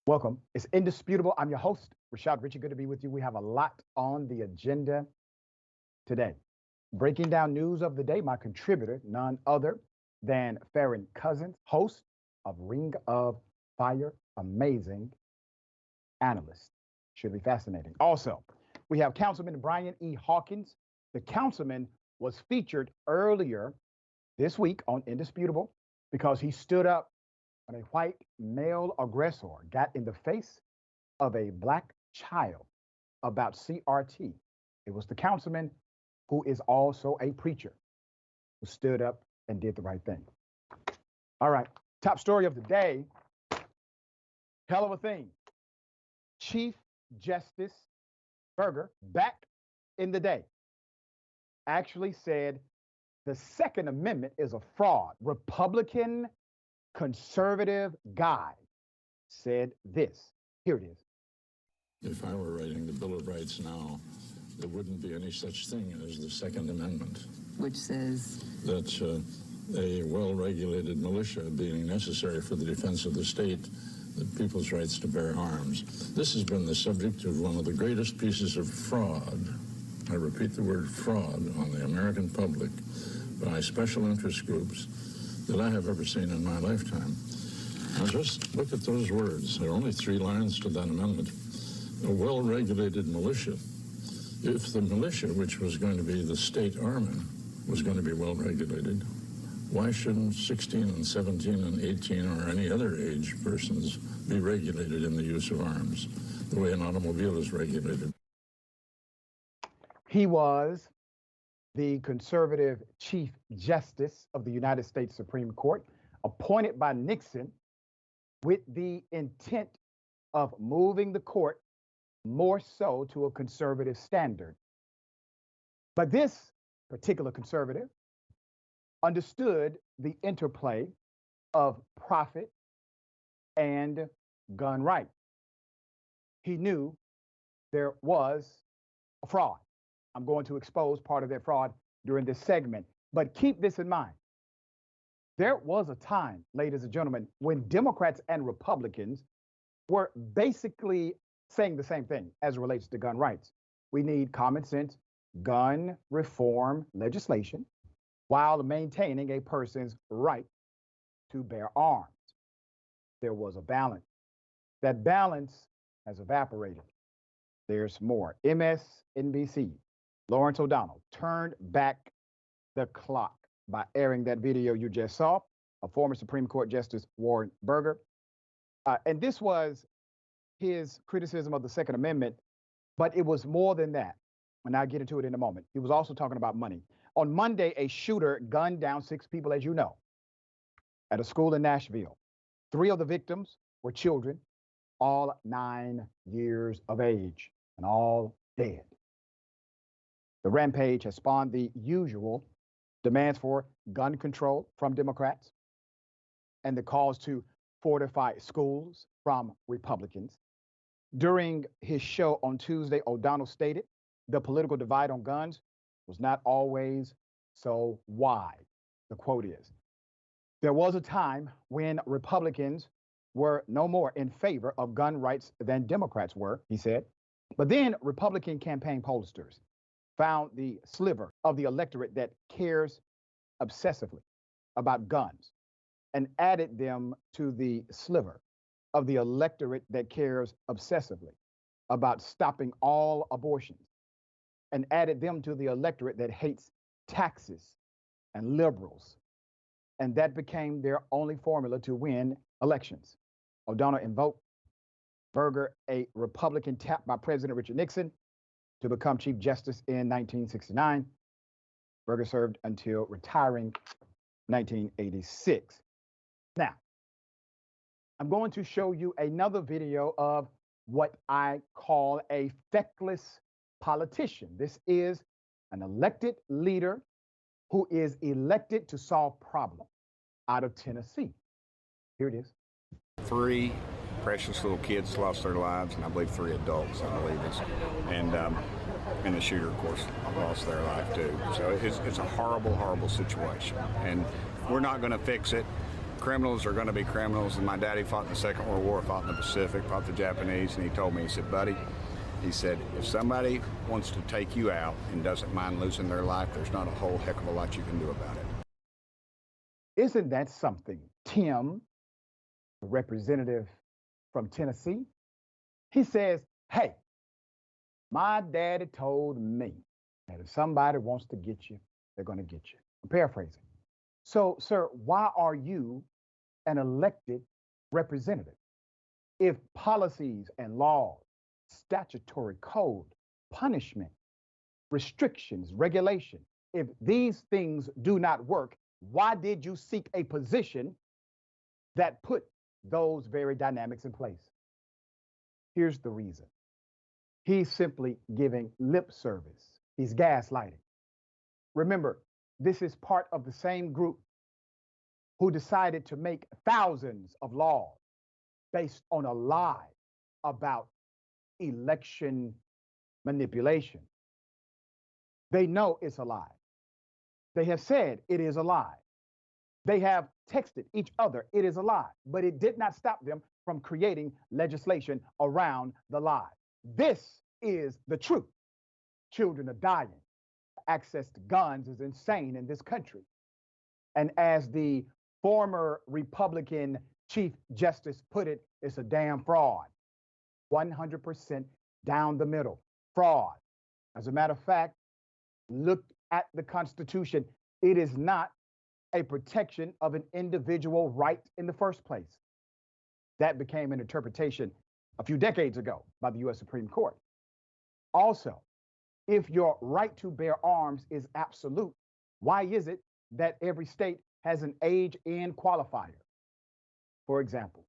Welcome. It's indisputable. I'm your host, Rashad. Richey, good to be with you. We have a lot on the agenda today. Breaking down news of the day, my contributor, none other than Farron Cousins, host of Ring of Fire, amazing analyst. Should be fascinating. Also, we have Councilman Brian E. Hawkins. The councilman was featured earlier this week on Indisputable because he stood up when a white male aggressor got in the face of a black child about CRT. It was the councilman who is also a preacher who stood up and did the right thing. All right, top story of the day, hell of a thing. Chief Justice Berger, back in the day, actually said the Second Amendment is a fraud. Republican conservative guy said this. Here it is. If I were writing the Bill of Rights now, there wouldn't be any such thing as the Second Amendment. Which says? That a well-regulated militia being necessary for the defense of the state, the people's rights to bear arms. This has been the subject of one of the greatest pieces of fraud, I repeat the word fraud, on the American public by special interest groups that I have ever seen in my lifetime. Now just look at those words. There are only 3 lines to that amendment. A well-regulated militia. If the militia, which was going to be the state army, was going to be well-regulated, why shouldn't 16 and 17 and 18 or any other age persons be regulated in the use of arms, the way an automobile is regulated? He was the conservative Chief Justice of the United States Supreme Court, appointed by Nixon with the intent of moving the court more so to a conservative standard. But this particular conservative understood the interplay of profit and gun rights. He knew there was a fraud. I'm going to expose part of that fraud during this segment, but keep this in mind. There was a time, ladies and gentlemen, when Democrats and Republicans were basically saying the same thing as it relates to gun rights. We need common sense gun reform legislation while maintaining a person's right to bear arms. There was a balance. That balance has evaporated. There's more. MSNBC, Lawrence O'Donnell turned back the clock by airing that video you just saw of former Supreme Court Justice Warren Burger. And this was his criticism of the Second Amendment, but it was more than that. And I'll get into it in a moment. He was also talking about money. On Monday, a shooter gunned down 6 people, as you know, at a school in Nashville. 3 of the victims were children, all 9 years of age, and all dead. The rampage has spawned the usual demands for gun control from Democrats and the calls to fortify schools from Republicans. During his show on Tuesday, O'Donnell stated the political divide on guns was not always so wide. The quote is, there was a time when Republicans were no more in favor of gun rights than Democrats were, he said. But then Republican campaign pollsters found the sliver of the electorate that cares obsessively about guns and added them to the sliver of the electorate that cares obsessively about stopping all abortions and added them to the electorate that hates taxes and liberals. And that became their only formula to win elections. O'Donnell invoked Burger, a Republican tapped by President Richard Nixon to become Chief Justice in 1969. Burger served until retiring 1986. Now, I'm going to show you another video of what I call a feckless politician. This is an elected leader who is elected to solve problems out of Tennessee. Here it is. 3 precious little kids lost their lives, and I believe 3 adults, I believe it's, and the shooter, of course, lost their life too. So it's a horrible, horrible situation, and we're not going to fix it. criminals are going to be criminals. And my daddy fought in the Second World War, fought in the Pacific, fought the Japanese, and he told me, he said, buddy, he said, if somebody wants to take you out and doesn't mind losing their life, there's not a whole heck of a lot you can do about it. Isn't that something? Tim, the representative from Tennessee, he says, hey, my daddy told me that if somebody wants to get you, they're going to get you. I'm paraphrasing. So, sir, why are you an elected representative? If policies and laws, statutory code, punishment, restrictions, regulation, if these things do not work, why did you seek a position that put those very dynamics in place? Here's the reason. He's simply giving lip service. He's gaslighting. Remember, this is part of the same group who decided to make thousands of laws based on a lie about election manipulation. They know it's a lie. They have said it is a lie. They have texted each other, it is a lie, but it did not stop them from creating legislation around the lie. This is the truth. Children are dying. Access to guns is insane in this country. And as the former Republican Chief Justice put it, it's a damn fraud. 100% down the middle. Fraud. As a matter of fact, look at the Constitution. It is not a protection of an individual right in the first place. That became an interpretation a few decades ago by the U.S. Supreme Court. Also, if your right to bear arms is absolute, why is it that every state has an age-in qualifier? For example,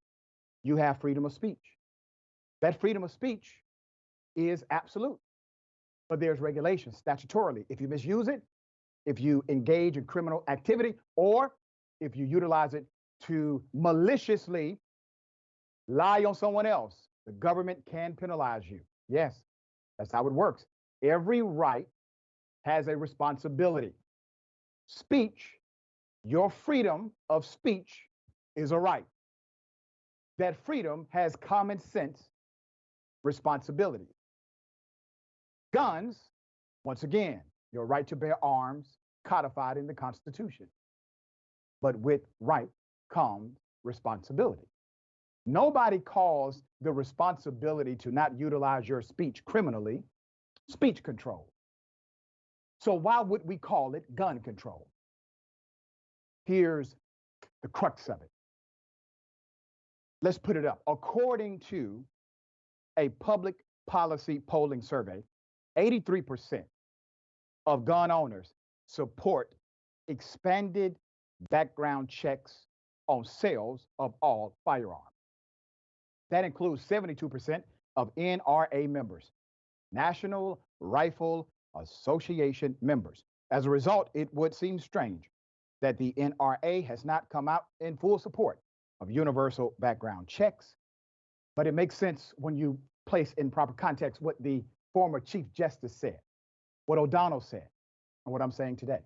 you have freedom of speech. That freedom of speech is absolute, but there's regulations statutorily. If you misuse it, if you engage in criminal activity, or if you utilize it to maliciously lie on someone else, the government can penalize you. Yes, that's how it works. Every right has a responsibility. Speech, your freedom of speech is a right. That freedom has common sense responsibility. Guns, once again, your right to bear arms codified in the Constitution. But with right comes responsibility. Nobody calls the responsibility to not utilize your speech criminally speech control. So why would we call it gun control? Here's the crux of it. Let's put it up. According to a public policy polling survey, 83% of gun owners support expanded background checks on sales of all firearms. That includes 72% of NRA members, National Rifle Association members. As a result, it would seem strange that the NRA has not come out in full support of universal background checks, but it makes sense when you place in proper context what the former Chief Justice said, what O'Donnell said, and what I'm saying today.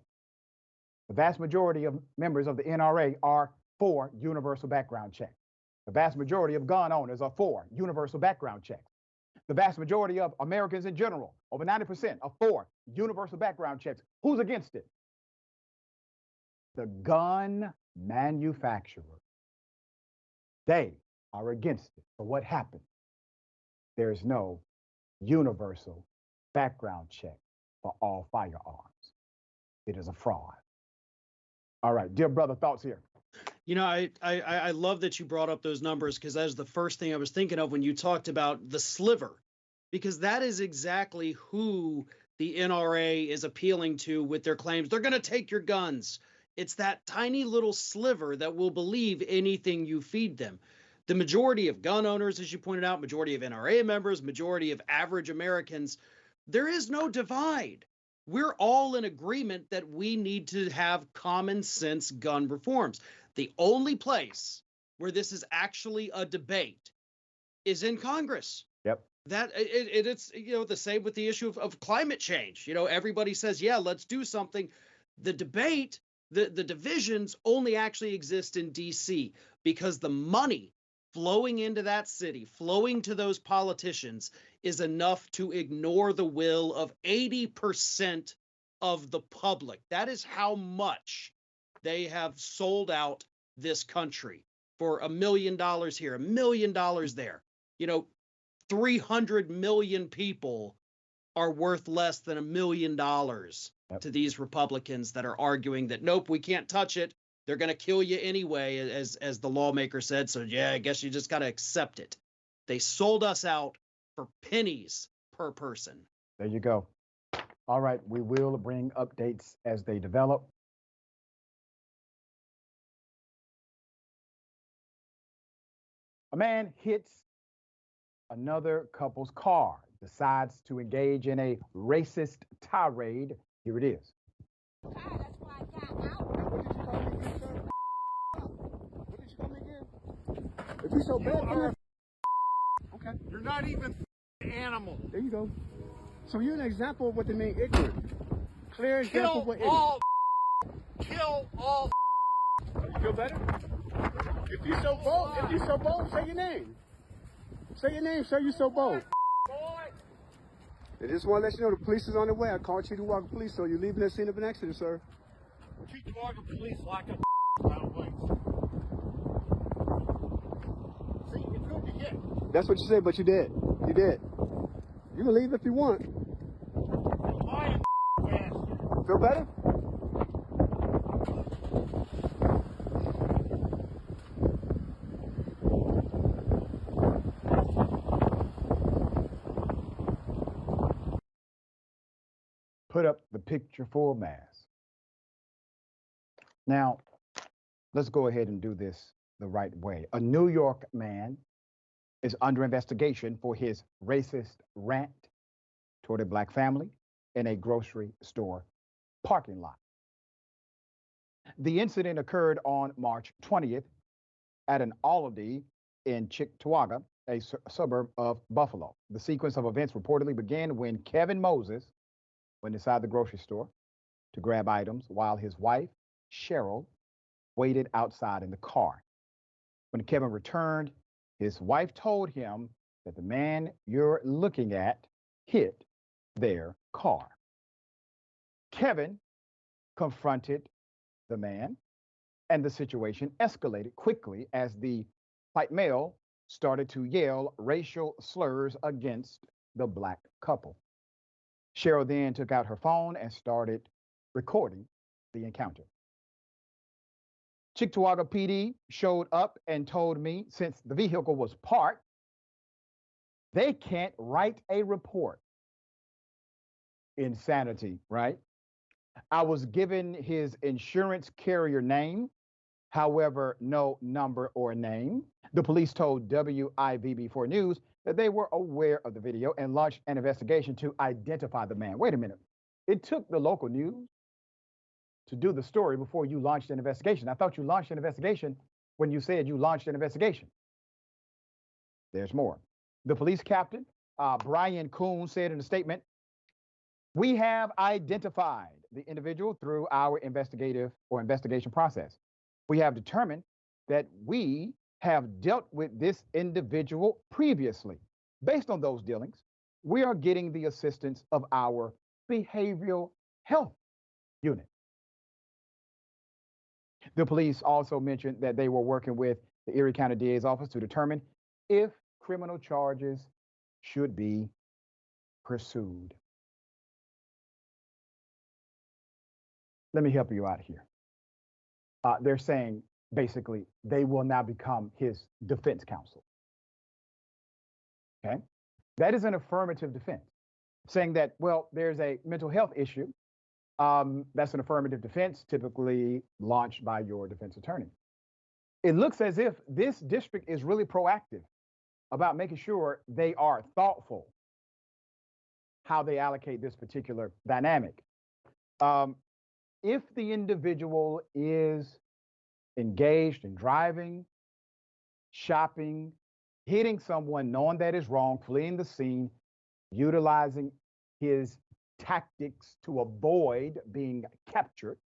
The vast majority of members of the NRA are for universal background checks. The vast majority of gun owners are for universal background checks. The vast majority of Americans in general, over 90%, are for universal background checks. Who's against it? The gun manufacturers. They are against it. But what happened? There's no universal background check for all firearms. It is a fraud. All right, dear brother, thoughts here. You know, I love that you brought up those numbers, because that was the first thing I was thinking of when you talked about the sliver, because that is exactly who the NRA is appealing to with their claims. They're going to take your guns. It's that tiny little sliver that will believe anything you feed them. The majority of gun owners, as you pointed out, majority of NRA members, majority of average Americans, there is no divide. We're all in agreement that we need to have common sense gun reforms. The only place where this is actually a debate is in Congress. Yep. That it's, you know, the same with the issue of climate change. You know, everybody says, yeah, let's do something. The debate The divisions only actually exist in D.C. because the money flowing into that city, flowing to those politicians, is enough to ignore the will of 80% of the public. That is how much they have sold out this country for $1 million here, $1 million there. 300 million people are worth less than $1 million to these Republicans that are arguing that, nope, we can't touch it. They're going to kill you anyway, as the lawmaker said. So, yeah, I guess you just got to accept it. They sold us out for pennies per person. There you go. All right, we will bring updates as they develop. A man hits another couple's car, decides to engage in a racist tirade. Here it is. That's why I got out. What did you call me again? If you so bad, okay. You're not even an animal. There you go. So you're an example of what they mean ignorant. Clear example of what ignorant. Kill all. You feel better? If you so bold, say your name. Say your name, sir. You so bold. I just want to let you know the police is on their way. I called Cheektowaga Police, so you're leaving the scene of an accident, sir. Cheektowaga Police lock up See, it's good to get. That's what you said, but you did. You did. You can leave if you want. Feel better? Put up the picture for mass. Now, let's go ahead and do this the right way. A New York man is under investigation for his racist rant toward a black family in a grocery store parking lot. The incident occurred on March 20th at an Aldi in Cheektowaga, a suburb of Buffalo. The sequence of events reportedly began when Kevin Moses went inside the grocery store to grab items while his wife, Cheryl, waited outside in the car. When Kevin returned, his wife told him that the man you're looking at hit their car. Kevin confronted the man, and the situation escalated quickly as the white male started to yell racial slurs against the black couple. Cheryl then took out her phone and started recording the encounter. Cheektowaga PD showed up and told me since the vehicle was parked, they can't write a report. Insanity, right? I was given his insurance carrier name, however, no number or name. The police told WIVB4 News that they were aware of the video and launched an investigation to identify the man. Wait a minute. It took the local news to do the story before you launched an investigation. I thought you launched an investigation when you said you launched an investigation. There's more. The police captain, Brian Kuhn, said in a statement, "We have identified the individual through our investigation process. We have determined that we have dealt with this individual previously. Based on those dealings, we are getting the assistance of our behavioral health unit." The police also mentioned that they were working with the Erie County DA's office to determine if criminal charges should be pursued. Let me help you out here. They're saying basically they will now become his defense counsel. Okay, that is an affirmative defense, saying that, well, there's a mental health issue. That's an affirmative defense typically launched by your defense attorney. It looks as if this district is really proactive about making sure they are thoughtful how they allocate this particular dynamic. If the individual is engaged in driving, shopping, hitting someone, knowing that is wrong, fleeing the scene, utilizing his tactics to avoid being captured,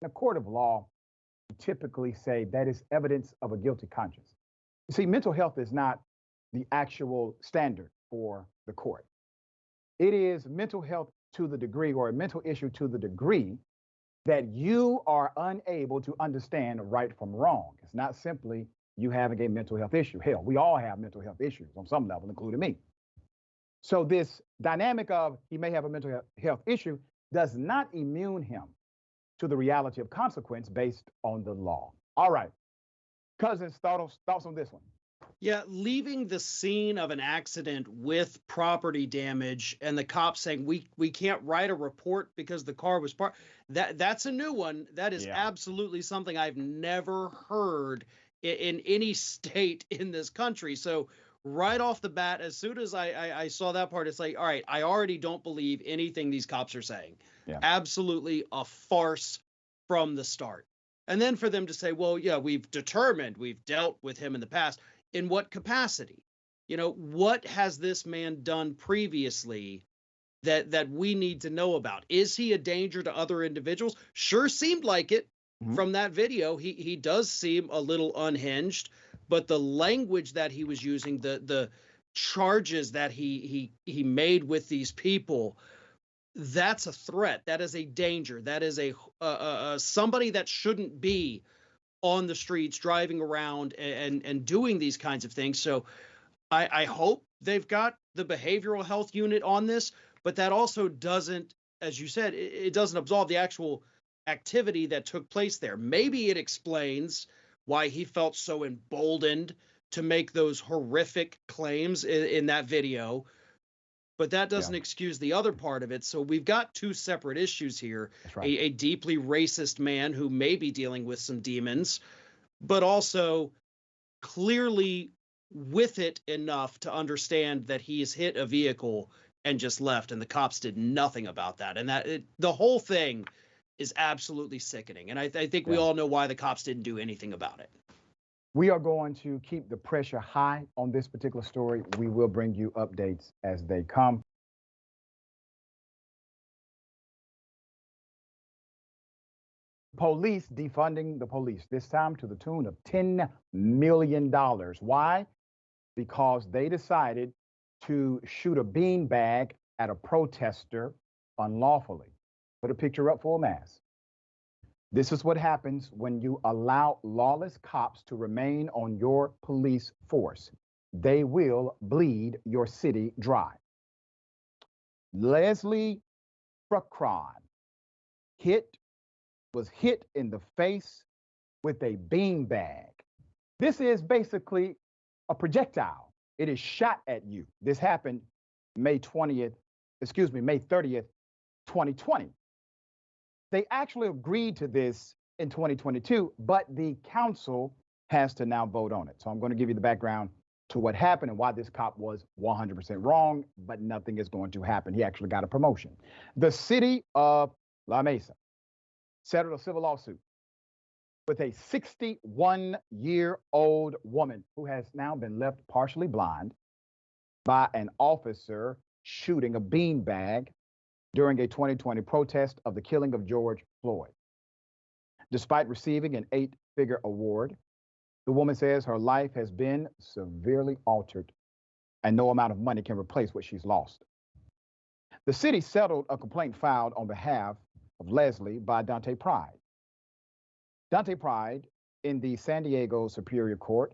In a court of law, we typically say that is evidence of a guilty conscience. You see, mental health is not the actual standard for the court. It is mental health to the degree, or a mental issue to the degree, that you are unable to understand right from wrong. It's not simply you having a mental health issue. Hell, we all have mental health issues on some level, including me. So this dynamic of he may have a mental health issue does not immune him to the reality of consequence based on the law. All right. Cousins, thoughts on this one? Yeah, leaving the scene of an accident with property damage and the cops saying we can't write a report because the car was parked. That's a new one. That is absolutely something I've never heard in any state in this country. So right off the bat, as soon as I saw that part, it's like, all right, I already don't believe anything these cops are saying. Yeah. Absolutely a farce from the start. And then for them to say, well, yeah, we've dealt with him in the past. In what capacity? You know, what has this man done previously that we need to know about? Is he a danger to other individuals? Sure seemed like it from that video. He does seem a little unhinged, but the language that he was using, the charges that he made with these people, that's a threat. That is a danger. That is a somebody that shouldn't be on the streets driving around and doing these kinds of things. So I hope they've got the behavioral health unit on this, but that also doesn't, as you said, it doesn't absolve the actual activity that took place there. Maybe it explains why he felt so emboldened to make those horrific claims in that video, but that doesn't excuse the other part of it. So we've got two separate issues here. That's right. A deeply racist man who may be dealing with some demons, but also clearly with it enough to understand that he's hit a vehicle and just left, and the cops did nothing about that. And the whole thing is absolutely sickening. And I think we all know why the cops didn't do anything about it. We are going to keep the pressure high on this particular story. We will bring you updates as they come. Police defunding the police, this time to the tune of $10 million. Why? Because they decided to shoot a beanbag at a protester unlawfully. Put a picture up for a mass. This is what happens when you allow lawless cops to remain on your police force. They will bleed your city dry. Leslie Fracron was hit in the face with a beanbag. This is basically a projectile. It is shot at you. This happened May 30th, 2020. They actually agreed to this in 2022, but the council has to now vote on it. So I'm going to give you the background to what happened and why this cop was 100% wrong, but nothing is going to happen. He actually got a promotion. The city of La Mesa settled a civil lawsuit with a 61-year-old woman who has now been left partially blind by an officer shooting a beanbag during a 2020 protest of the killing of George Floyd. Despite receiving an 8-figure award, the woman says her life has been severely altered and no amount of money can replace what she's lost. The city settled a complaint filed on behalf of Leslie by Dante Pride. Dante Pride in the San Diego Superior Court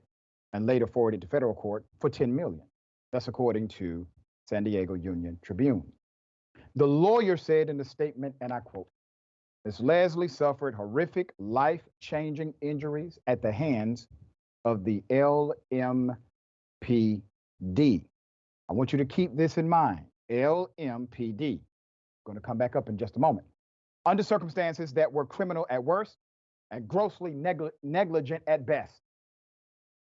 and later forwarded to federal court for $10 million. That's according to San Diego Union Tribune. The lawyer said in the statement, and I quote, "Ms. Leslie suffered horrific, life-changing injuries at the hands of the LMPD. I want you to keep this in mind, LMPD. I'm going to come back up in just a moment. Under circumstances that were criminal at worst and grossly negligent at best."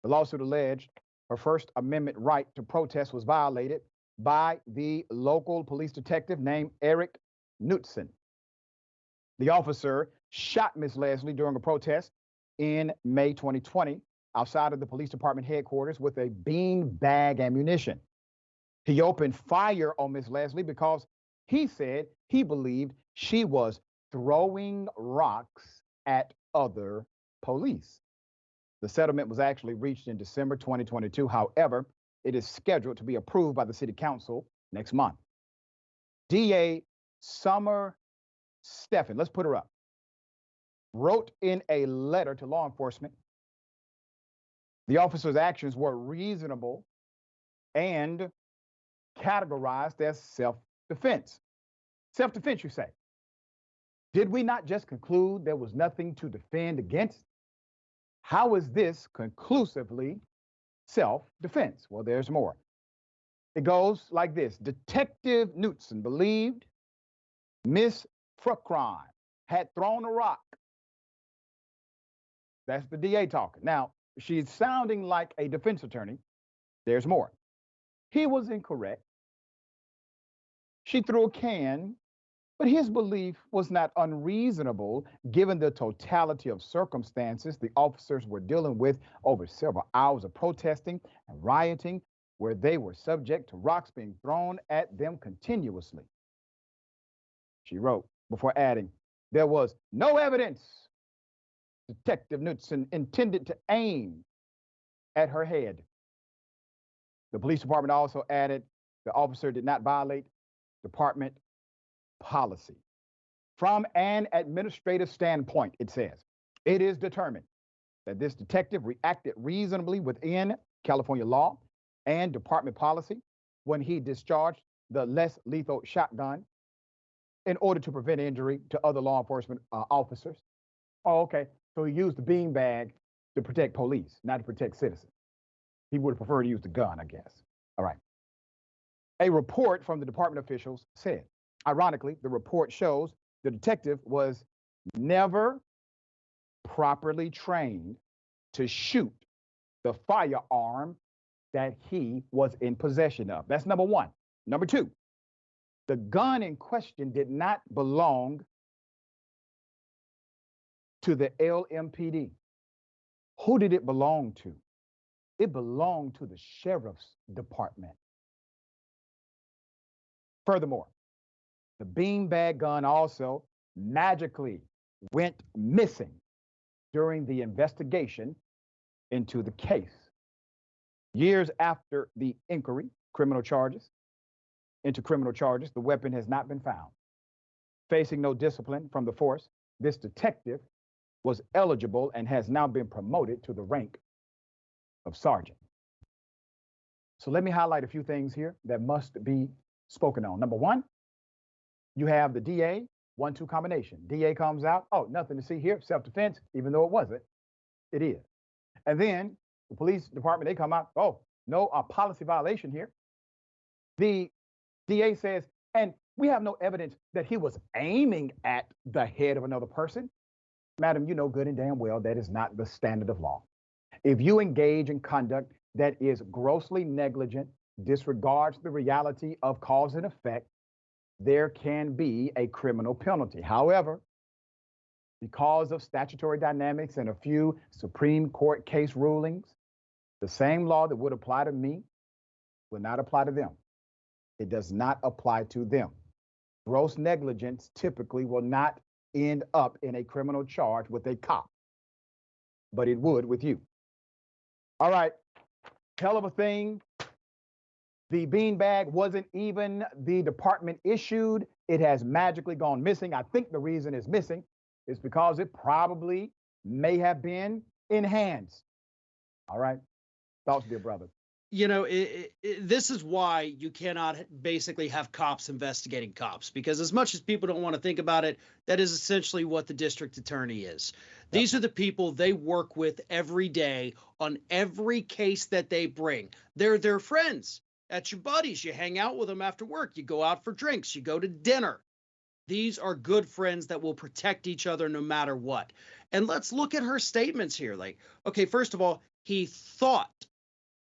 The lawsuit alleged her First Amendment right to protest was violated by the local police detective named Eric Knutson. The officer shot Ms. Leslie during a protest in May 2020 outside of the police department headquarters with a beanbag ammunition. He opened fire on Ms. Leslie because he said he believed she was throwing rocks at other police. The settlement was actually reached in December 2022. However, it is scheduled to be approved by the city council next month. DA Summer Steffen, let's put her up, wrote in a letter to law enforcement the officer's actions were reasonable and categorized as self-defense. Self-defense, you say. Did we not just conclude there was nothing to defend against? How is this conclusively self-defense? Well, there's more. It goes like this. Detective Knudsen believed Miss Fruckron had thrown a rock. That's the DA talking. Now, she's sounding like a defense attorney. There's more. He was incorrect. She threw a can, but his belief was not unreasonable given the totality of circumstances the officers were dealing with over several hours of protesting and rioting, where they were subject to rocks being thrown at them continuously. She wrote before adding, there was no evidence Detective Knudsen intended to aim at her head. The police department also added the officer did not violate department policy. From an administrative standpoint, it says, it is determined that this detective reacted reasonably within California law and department policy when he discharged the less lethal shotgun in order to prevent injury to other law enforcement officers. Oh, okay. So he used the beanbag to protect police, not to protect citizens. He would have preferred to use the gun, I guess. All right. A report from the department officials said, ironically, the report shows the detective was never properly trained to shoot the firearm that he was in possession of. That's number one. Number two, the gun in question did not belong to the LMPD. Who did it belong to? It belonged to the sheriff's department. Furthermore, the beanbag gun also magically went missing during the investigation into the case. Years after the inquiry, criminal charges, the weapon has not been found. Facing no discipline from the force, this detective was eligible and has now been promoted to the rank of sergeant. So let me highlight a few things here that must be spoken on. Number one, you have the DA 1-2 combination. DA comes out, oh, nothing to see here, self-defense, even though it wasn't, it is. And then the police department, they come out, oh, no, a policy violation here. The DA says, and we have no evidence that he was aiming at the head of another person. Madam, you know good and damn well that is not the standard of law. If you engage in conduct that is grossly negligent, disregards the reality of cause and effect, there can be a criminal penalty. However, because of statutory dynamics and a few Supreme Court case rulings, the same law that would apply to me will not apply to them. It does not apply to them. Gross negligence typically will not end up in a criminal charge with a cop, but it would with you. All right, hell of a thing. The beanbag wasn't even the department issued. It has magically gone missing. I think the reason it's missing is because it probably may have been enhanced. All right, thoughts, dear brother? You know, this is why you cannot basically have cops investigating cops, because as much as people don't want to think about it, that is essentially what the district attorney is. Yep. These are the people they work with every day on every case that they bring. They're their friends. That's your buddies. You hang out with them after work. You go out for drinks. You go to dinner. These are good friends that will protect each other no matter what. And let's look at her statements here. Like, okay, first of all, he thought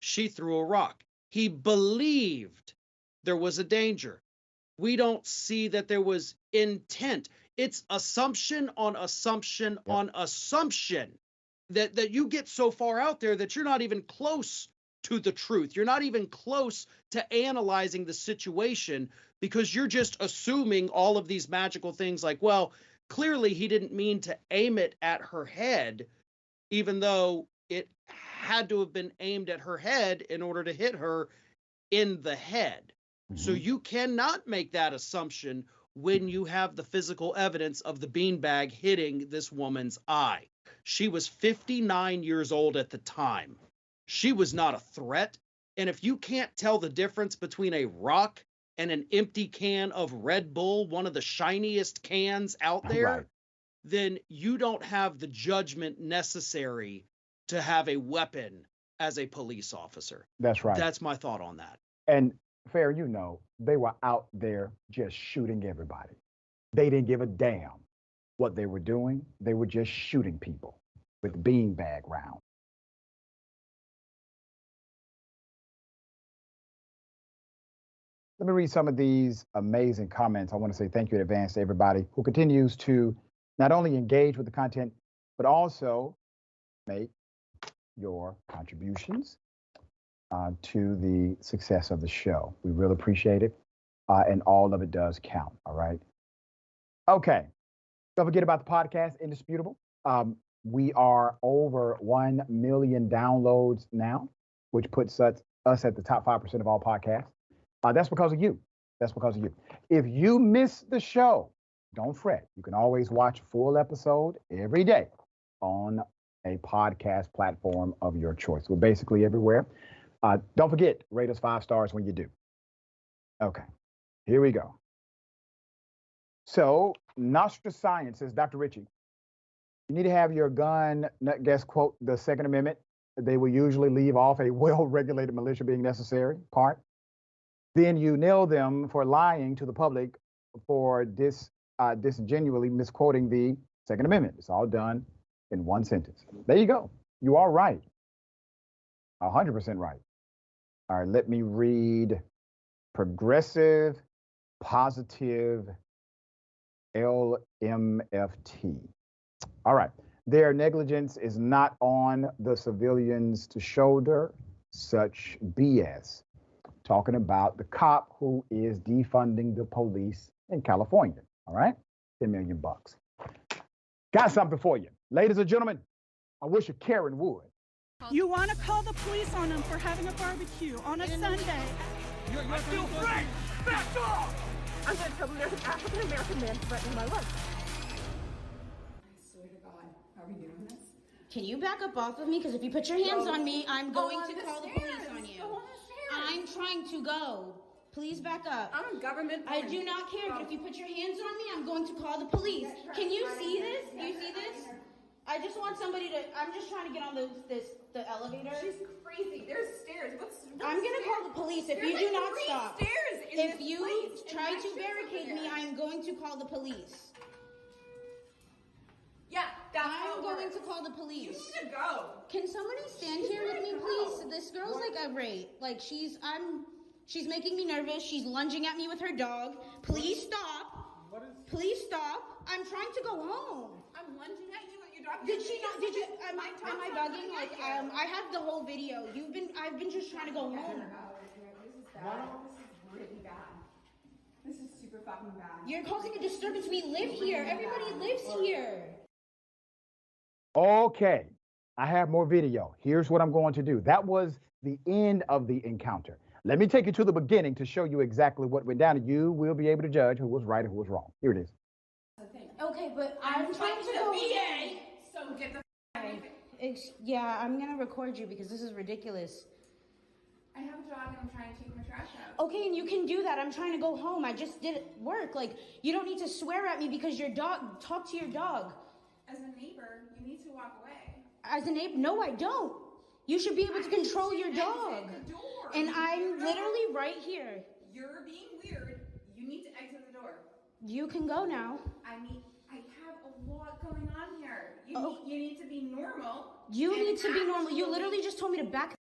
she threw a rock. He believed there was a danger. We don't see that there was intent. It's assumption on assumption on assumption that you get so far out there that you're not even close to the truth. You're not even close to analyzing the situation because you're just assuming all of these magical things like, well, clearly he didn't mean to aim it at her head, even though it had to have been aimed at her head in order to hit her in the head. So you cannot make that assumption when you have the physical evidence of the beanbag hitting this woman's eye. She was 59 years old at the time. She was not a threat. And if you can't tell the difference between a rock and an empty can of Red Bull, one of the shiniest cans out there, Right. then you don't have the judgment necessary to have a weapon as a police officer. That's right. That's my thought on that. And Fair, you know, they were out there just shooting everybody. They didn't give a damn what they were doing. They were just shooting people with beanbag rounds. Let me read some of these amazing comments. I want to say thank you in advance to everybody who continues to not only engage with the content, but also make your contributions to the success of the show. We really appreciate it. And all of it does count. All right. Okay. Don't forget about the podcast, Indisputable. We are over 1 million downloads now, which puts us at the top 5% of all podcasts. That's because of you. That's because of you. If you miss the show, don't fret. You can always watch a full episode every day on a podcast platform of your choice. We're basically everywhere. Don't forget, rate us 5 stars when you do. Okay, here we go. So, Nostra Science says, Dr. Richey, you need to have your gun, guess, quote, the Second Amendment. They will usually leave off a well-regulated militia being necessary part. Then you nail them for lying to the public for disingenuously misquoting the Second Amendment. It's all done in one sentence. There you go. You are right. 100% right. All right, let me read Progressive Positive LMFT. All right. Their negligence is not on the civilians to shoulder such BS. Talking about the cop who is defunding the police in California. All right. $10 million. Got something for you. Ladies and gentlemen, I wish a Karen would. You want to call the police on them for having a barbecue on a Sunday. I feel free! Back off! I'm going to tell them there's an African-American man threatening my life. I swear to God, are we doing this? Can you back up off of me? Because if you put your hands on me, I'm going to call the police on you. Go on the stairs. I'm trying to go. Please back up. I'm a government. I do not care, but if you put your hands on me, I'm going to call the police. Can you see this? Do you see this? I just want somebody to, I'm just trying to get on the elevator. She's crazy. There's stairs. I'm going to call the police if you do not stop. Stairs in If this you place, try and to my shoes barricade are me, there. I'm going to call the police. Yeah, that's I'm how it going works. to call the You police. need to go. Can somebody stand here with me, please? This girl's like irate. Like she's making me nervous. She's lunging at me with her dog. Please stop. Please stop. I'm trying to go home. I'm lunging at you with your dog. Did she not? Did you? Am I bugging? Like I have the whole video. I've been just trying to go home. This is bad. This is really bad. This is super fucking bad. You're causing a disturbance. We live here. Everybody lives here. Okay, I have more video. Here's what I'm going to do. That was the end of the encounter. Let me take you to the beginning to show you exactly what went down, and you will be able to judge who was right and who was wrong. Here it is. Okay, but I'm trying to go. VA. So get the. Yeah, I'm gonna record you because this is ridiculous. I have a dog and I'm trying to take my trash out. Okay, and you can do that. I'm trying to go home. I just did work. Like, you don't need to swear at me because your dog, talk to your dog. As a neighbor, you need to walk away. As a neighbor, no, I don't. You should be able to control your dog. Exit the door. And I'm literally right here. You're being weird. You need to exit the door. You can go now. I have a lot going on here. Oh. You need to be normal. You and need to be normal. You actually- literally just told me to back.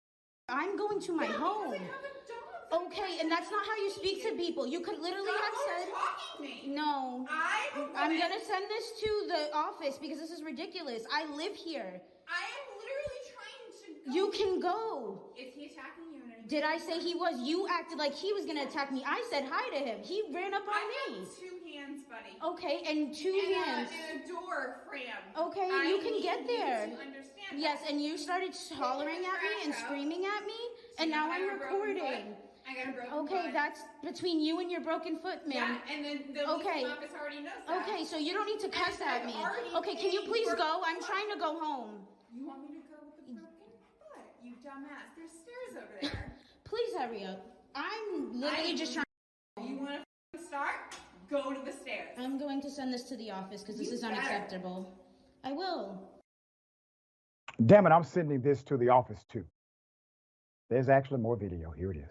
I'm going to my Yeah, home. because I have a dog. Okay, and that's not how you speak to people. You could literally have Stop said, talking to me. no. I'm woman. gonna send this to the office because this is ridiculous. I live here. I am literally trying to You can go. Is he attacking you? Did I say he was? You acted like he was gonna attack me. I said hi to him. He ran up on I me. have 2 hands, buddy. Okay, and two hands. And a door frame. Okay, you can get there. You to understand Yes, that. and you started hollering at me and screaming at me, and now I'm recording. I got a broken Okay, foot. that's between you and your broken foot, ma'am. Yeah, and then the Okay. legal office already knows that. Okay, so you don't need to cuss at me. already Okay, can you paid please for- go? I'm trying to go home. You want me to go with the broken foot? You dumbass. There's stairs over there. Please hurry up. I'm literally just trying. You want to start? Go to the stairs. I'm going to send this to the office because this You is better. unacceptable. I will. Damn it, I'm sending this to the office too. There's actually more video. Here it is.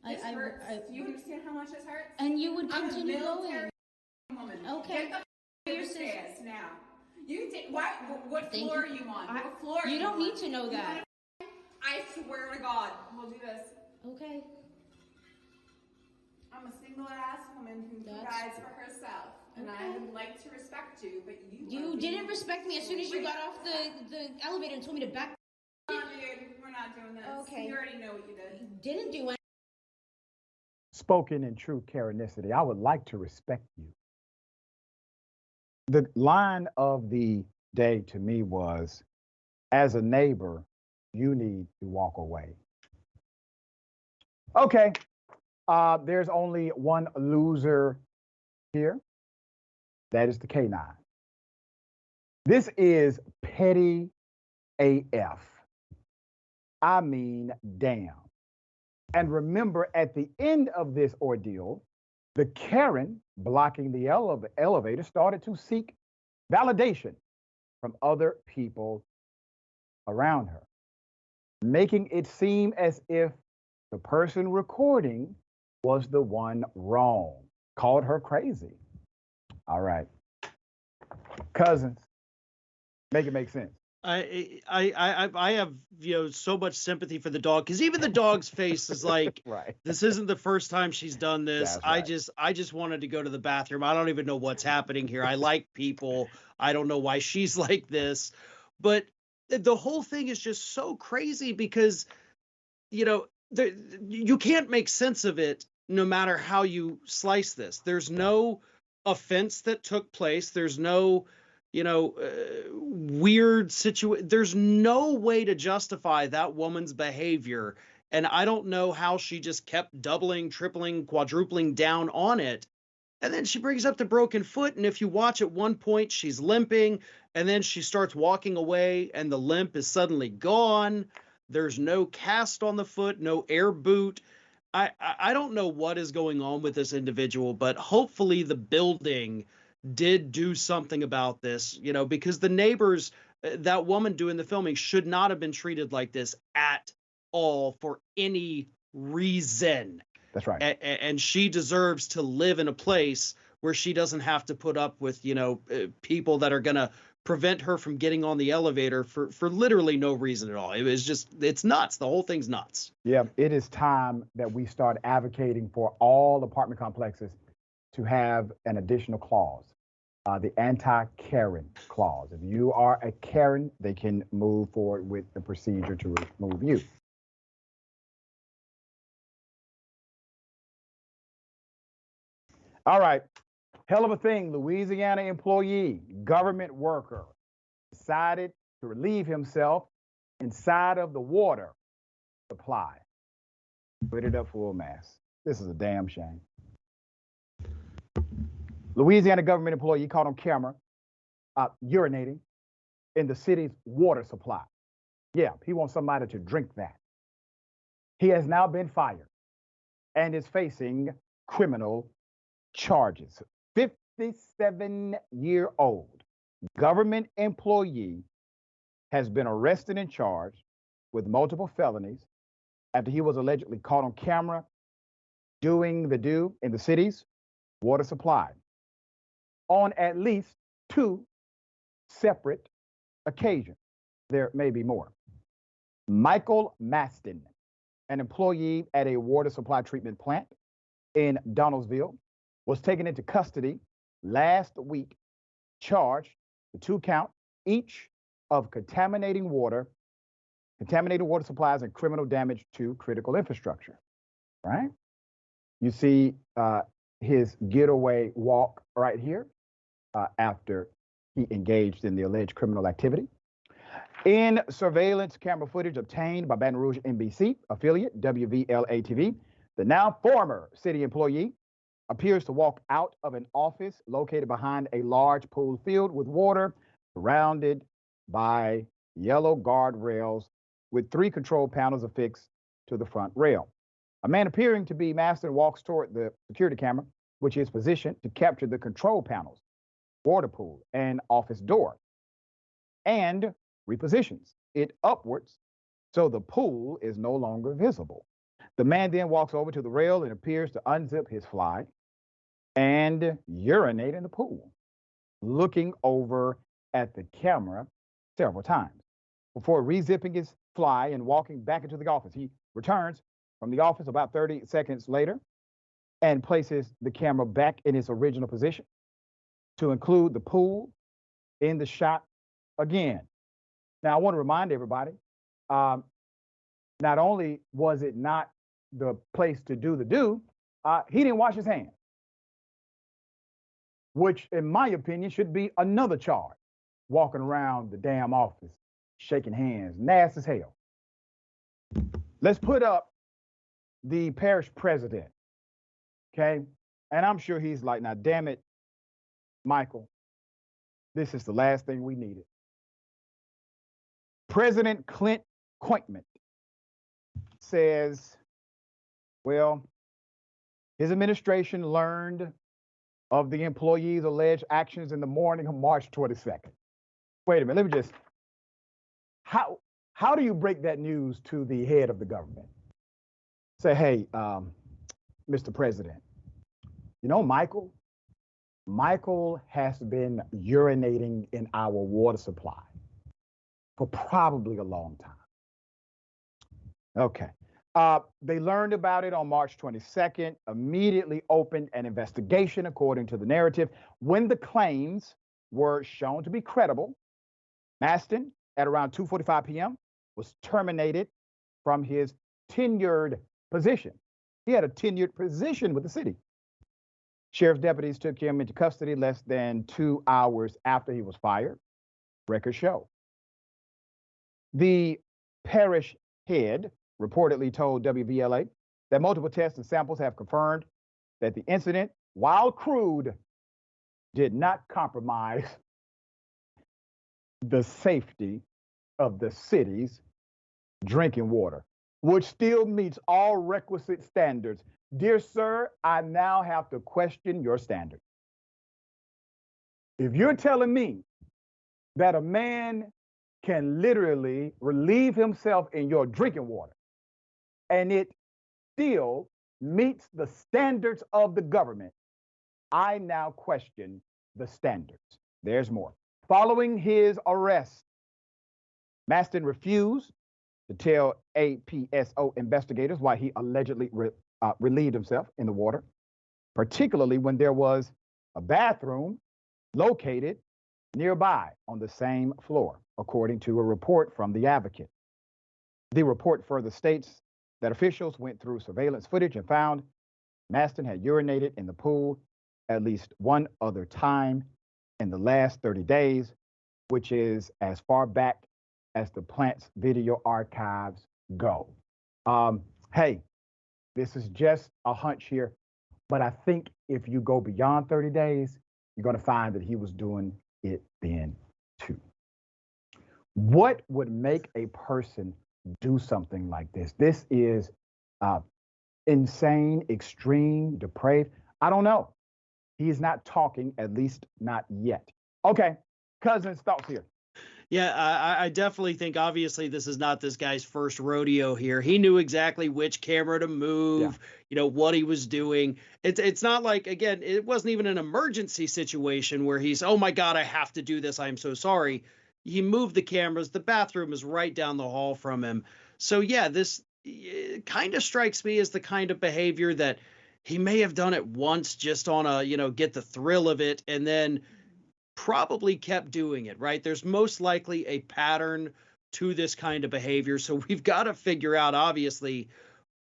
This hurts. Do you understand how much this hurts? And you would I'm a continue military going. woman. Okay. Get the Your stairs now. You take what Thank floor you. are you on? I- What floor? you are don't on? need to know that. I swear to God, we'll do this. Okay. I'm a single ass woman who That's- provides for herself, and I Okay. would like to respect you, but You didn't respect me as soon as you got off the elevator and told me to back. No, dude, we're not doing this. Okay. You already know what you did. You didn't do anything. Spoken in true Karenicity, I would like to respect you. The line of the day to me was, as a neighbor, you need to walk away. Okay, there's only one loser here. That is the K9. This is petty AF. I mean, damn. And remember, at the end of this ordeal, the Karen blocking the elevator started to seek validation from other people around her, making it seem as if the person recording was the one wrong, called her crazy. All right. Cousins, make it make sense. I have so much sympathy for the dog, because even the dog's face is like, Right. this isn't the first time she's done this. That's right. I just wanted to go to the bathroom. I don't even know what's happening here. I like people. I don't know why she's like this, but the whole thing is just so crazy because, you can't make sense of it no matter how you slice this. There's no offense that took place. There's no weird situation. There's no way to justify that woman's behavior. And I don't know how she just kept doubling, tripling, quadrupling down on it. And then she brings up the broken foot. And if you watch at one point, she's limping and then she starts walking away and the limp is suddenly gone. There's no cast on the foot, no air boot. I don't know what is going on with this individual, but hopefully the building did do something about this, because the neighbors, that woman doing the filming should not have been treated like this at all for any reason. That's right. And she deserves to live in a place where she doesn't have to put up with, people that are going to prevent her from getting on the elevator for literally no reason at all. It's nuts. The whole thing's nuts. Yeah, it is time that we start advocating for all apartment complexes to have an additional clause, the anti-Karen clause. If you are a Karen, they can move forward with the procedure to remove you. All right, hell of a thing. Louisiana employee, government worker, decided to relieve himself inside of the water supply. Put it up full mass. This is a damn shame. Louisiana government employee caught on camera urinating in the city's water supply. Yeah, he wants somebody to drink that. He has now been fired and is facing criminal charges. 57-year-old government employee has been arrested and charged with multiple felonies after he was allegedly caught on camera doing the do in the city's water supply on at least 2 separate occasions. There may be more. Michael Maston, an employee at a water supply treatment plant in Donaldsonville, was taken into custody last week, charged with 2 counts each of contaminating water contaminated water supplies, and criminal damage to critical infrastructure, right? You see his getaway walk right here after he engaged in the alleged criminal activity. In surveillance camera footage obtained by Baton Rouge NBC affiliate WVLA-TV, the now former city employee appears to walk out of an office located behind a large pool filled with water, surrounded by yellow guardrails with 3 control panels affixed to the front rail. A man appearing to be Maston walks toward the security camera, which is positioned to capture the control panels, water pool, and office door, and repositions it upwards so the pool is no longer visible. The man then walks over to the rail and appears to unzip his fly and urinate in the pool, looking over at the camera several times before rezipping his fly and walking back into the office. He returns from the office about 30 seconds later and places the camera back in its original position to include the pool in the shot again. Now, I want to remind everybody, not only was it not the place to do the do, he didn't wash his hands, which in my opinion should be another charge, walking around the damn office, shaking hands, nasty as hell. Let's put up the parish president, okay? And I'm sure he's like, now, damn it, Michael, this is the last thing we needed. President Clint Cointment says, well, his administration learned of the employees' alleged actions in the morning of March 22nd. Wait a minute, let me just, how do you break that news to the head of the government? Say, hey, Mr. President, you know, Michael has been urinating in our water supply for probably a long time. Okay. They learned about it on March 22nd, immediately opened an investigation according to the narrative. When the claims were shown to be credible, Maston, at around 2:45 p.m., was terminated from his tenured position. He had a tenured position with the city. Sheriff's deputies took him into custody less than 2 hours after he was fired. Records show. The parish head reportedly told WVLA that multiple tests and samples have confirmed that the incident, while crude, did not compromise the safety of the city's drinking water, which still meets all requisite standards. Dear sir, I now have to question your standard. If you're telling me that a man can literally relieve himself in your drinking water and it still meets the standards of the government, I now question the standards. There's more. Following his arrest, Maston refused to tell APSO investigators why he allegedly relieved himself in the water, particularly when there was a bathroom located nearby on the same floor, according to a report from the Advocate. The report further states that officials went through surveillance footage and found Maston had urinated in the pool at least one other time in the last 30 days, which is as far back as the plant's video archives go. Hey, this is just a hunch here, but I think if you go beyond 30 days, you're going to find that he was doing it then too. What would make a person do something like this? This is insane, extreme, depraved. I don't know. He is not talking, at least not yet. Okay, Cousins, thoughts here. Yeah, I definitely think obviously this is not this guy's first rodeo here. He knew exactly which camera to move, you know, what he was doing. It's not like, again, it wasn't even an emergency situation where he's, oh my God, I have to do this. I'm so sorry. He moved the cameras. The bathroom is right down the hall from him. So yeah, this kind of strikes me as the kind of behavior that he may have done it once just on a, you know, get the thrill of it, and then probably kept doing it, right? There's most likely a pattern to this kind of behavior. So we've got to figure out, obviously,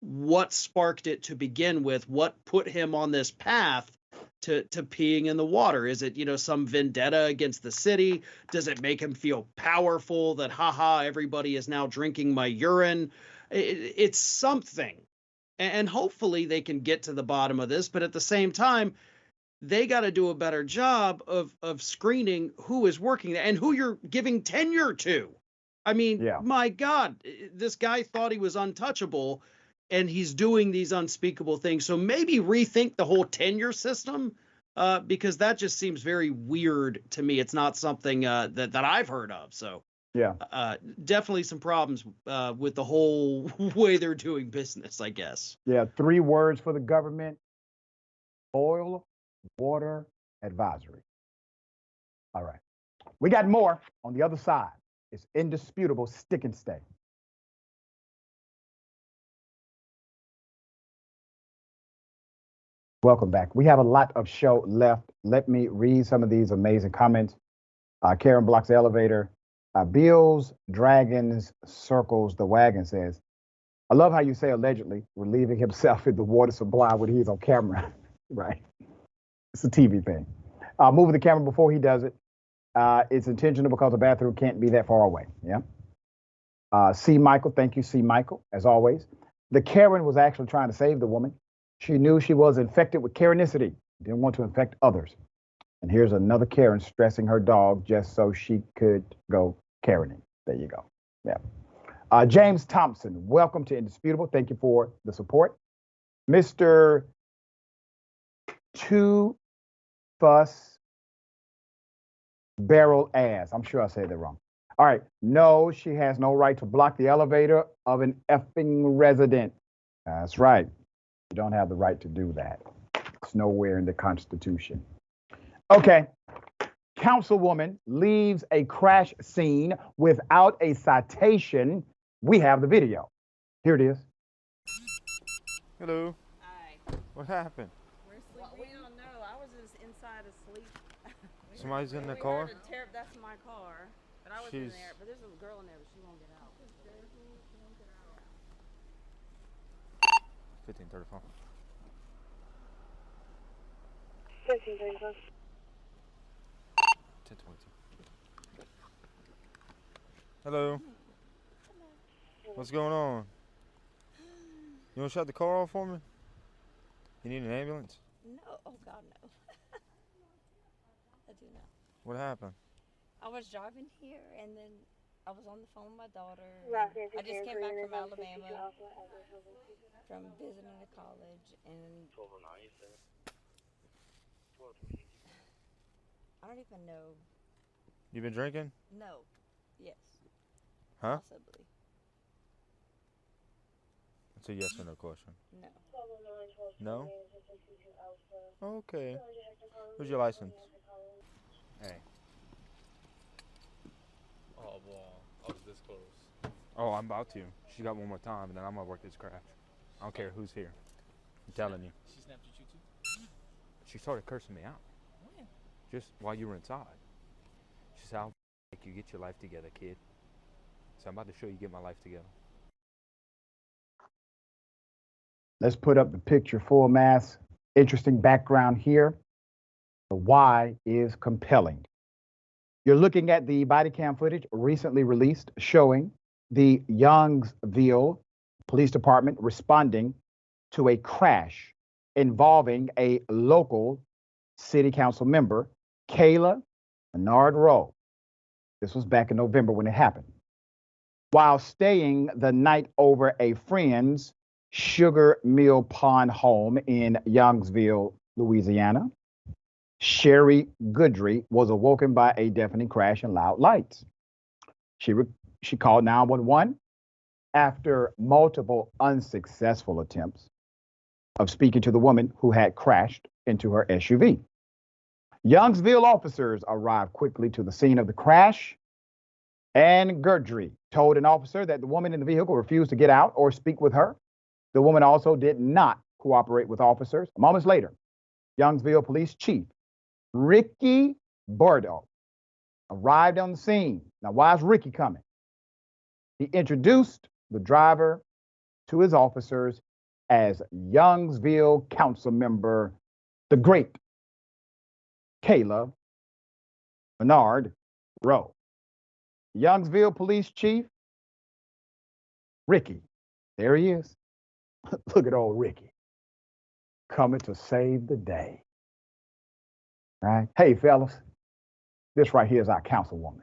what sparked it to begin with, what put him on this path to peeing in the water. Is it, some vendetta against the city? Does it make him feel powerful that, haha, everybody is now drinking my urine? It's something. And hopefully they can get to the bottom of this. But at the same time, they got to do a better job of screening who is working there and who you're giving tenure to. I mean, My God, this guy thought he was untouchable, and he's doing these unspeakable things. So maybe rethink the whole tenure system, because that just seems very weird to me. It's not something that I've heard of. So definitely some problems with the whole way they're doing business, I guess. Yeah, 3 words for the government: boil water advisory. All right. We got more on the other side. It's indisputable. Stick and stay. Welcome back. We have a lot of show left. Let me read some of these amazing comments. Karen blocks the elevator. Bills, Dragons, Circles the Wagon says, I love how you say allegedly relieving himself in the water supply when he's on camera. Right. It's a TV thing. Moving the camera before he does it. It's intentional because the bathroom can't be that far away. Yeah. C. Michael, thank you, C. Michael, as always. The Karen was actually trying to save the woman. She knew she was infected with Karenicity, didn't want to infect others. And here's another Karen stressing her dog just so she could go Karening. There you go. Yeah. James Thompson, welcome to Indisputable. Thank you for the support. Mr. Two Fuss Barrel Ass. I'm sure I said that wrong. All right. No, she has no right to block the elevator of an effing resident. That's right. You don't have the right to do that. It's nowhere in the Constitution. Okay. Councilwoman leaves a crash scene without a citation. We have the video. Here it is. Hello. Hi. What happened? We're sleeping. Well, we don't know. I was just inside asleep. Somebody's in the car? That's my car. But I was in there. But there's a girl in there, but she won't get out. 1535. 1535. 1022. Hello. What's going on? You want to shut the car off for me? You need an ambulance? No. Oh, God, no. I do not. What happened? I was driving here, and then I was on the phone with my daughter. I just came back from Alabama from visiting the college, and I don't even know. You been drinking? No. Yes. Huh? Possibly. It's a yes or no question. No. No? Okay. Where's your license? Hey. Oh, well, I was this close. Oh, I'm about to. She got one more time, and then I'm gonna work this crash. I don't care who's here. I'm telling you. She snapped at you too? She started cursing me out. When? Just while you were inside. She said, I'll make you get your life together, kid. So I'm about to show you get my life together. Let's put up the picture full mass. Interesting background here. The why is compelling. You're looking at the body cam footage recently released showing the Youngsville Police Department responding to a crash involving a local city council member, Kayla Menard Rowe. This was back in November when it happened. While staying the night over a friend's Sugar Mill Pond home in Youngsville, Louisiana, Sherry Goodry was awoken by a deafening crash and loud lights. She called 911 after multiple unsuccessful attempts of speaking to the woman who had crashed into her SUV. Youngsville officers arrived quickly to the scene of the crash, and Goodry told an officer that the woman in the vehicle refused to get out or speak with her. The woman also did not cooperate with officers. Moments later, Youngsville Police Chief Rickey Bordeaux arrived on the scene. Now, why is Rickey coming? He introduced the driver to his officers as Youngsville Council Member, the great Kayla Bernard Rowe. Youngsville Police Chief Rickey, there he is. Look at old Rickey coming to save the day. Right? Hey, fellas, this right here is our councilwoman.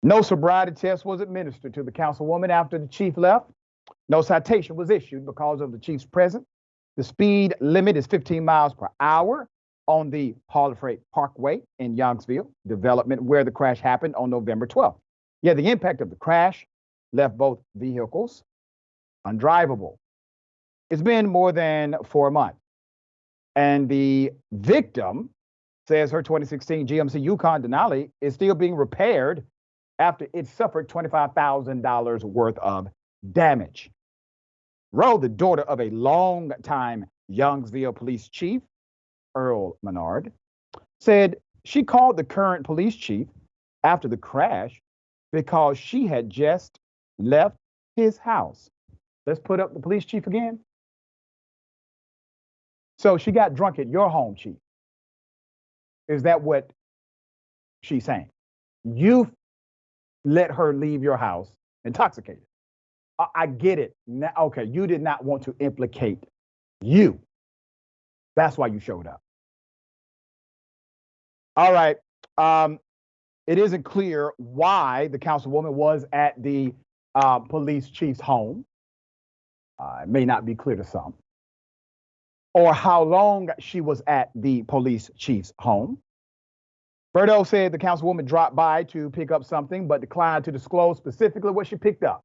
No sobriety test was administered to the councilwoman after the chief left. No citation was issued because of the chief's presence. The speed limit is 15 miles per hour on the Hall of Freight Parkway in Youngsville development where the crash happened on November 12th. Yeah, the impact of the crash left both vehicles undrivable. It's been more than 4 months. And the victim says her 2016 GMC Yukon Denali is still being repaired after it suffered $25,000 worth of damage. Rowe, the daughter of a longtime Youngsville police chief, Earl Menard, said she called the current police chief after the crash because she had just left his house. Let's put up the police chief again. So she got drunk at your home, chief. Is that what she's saying? You let her leave your house intoxicated. I get it. Now, okay, you did not want to implicate you. That's why you showed up. All right. It isn't clear why the councilwoman was at the police chief's home. It may not be clear to some. Or how long she was at the police chief's home. Berto said the councilwoman dropped by to pick up something, but declined to disclose specifically what she picked up.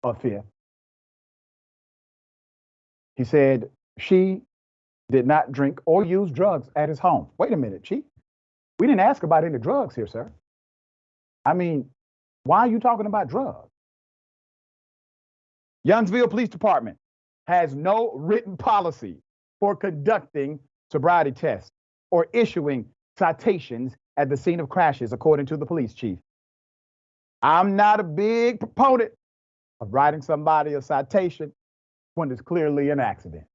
A fifth. He said she did not drink or use drugs at his home. Wait a minute, chief. We didn't ask about any drugs here, sir. I mean, why are you talking about drugs? Youngsville Police Department has no written policy for conducting sobriety tests or issuing citations at the scene of crashes, according to the police chief. I'm not a big proponent of writing somebody a citation when it's clearly an accident.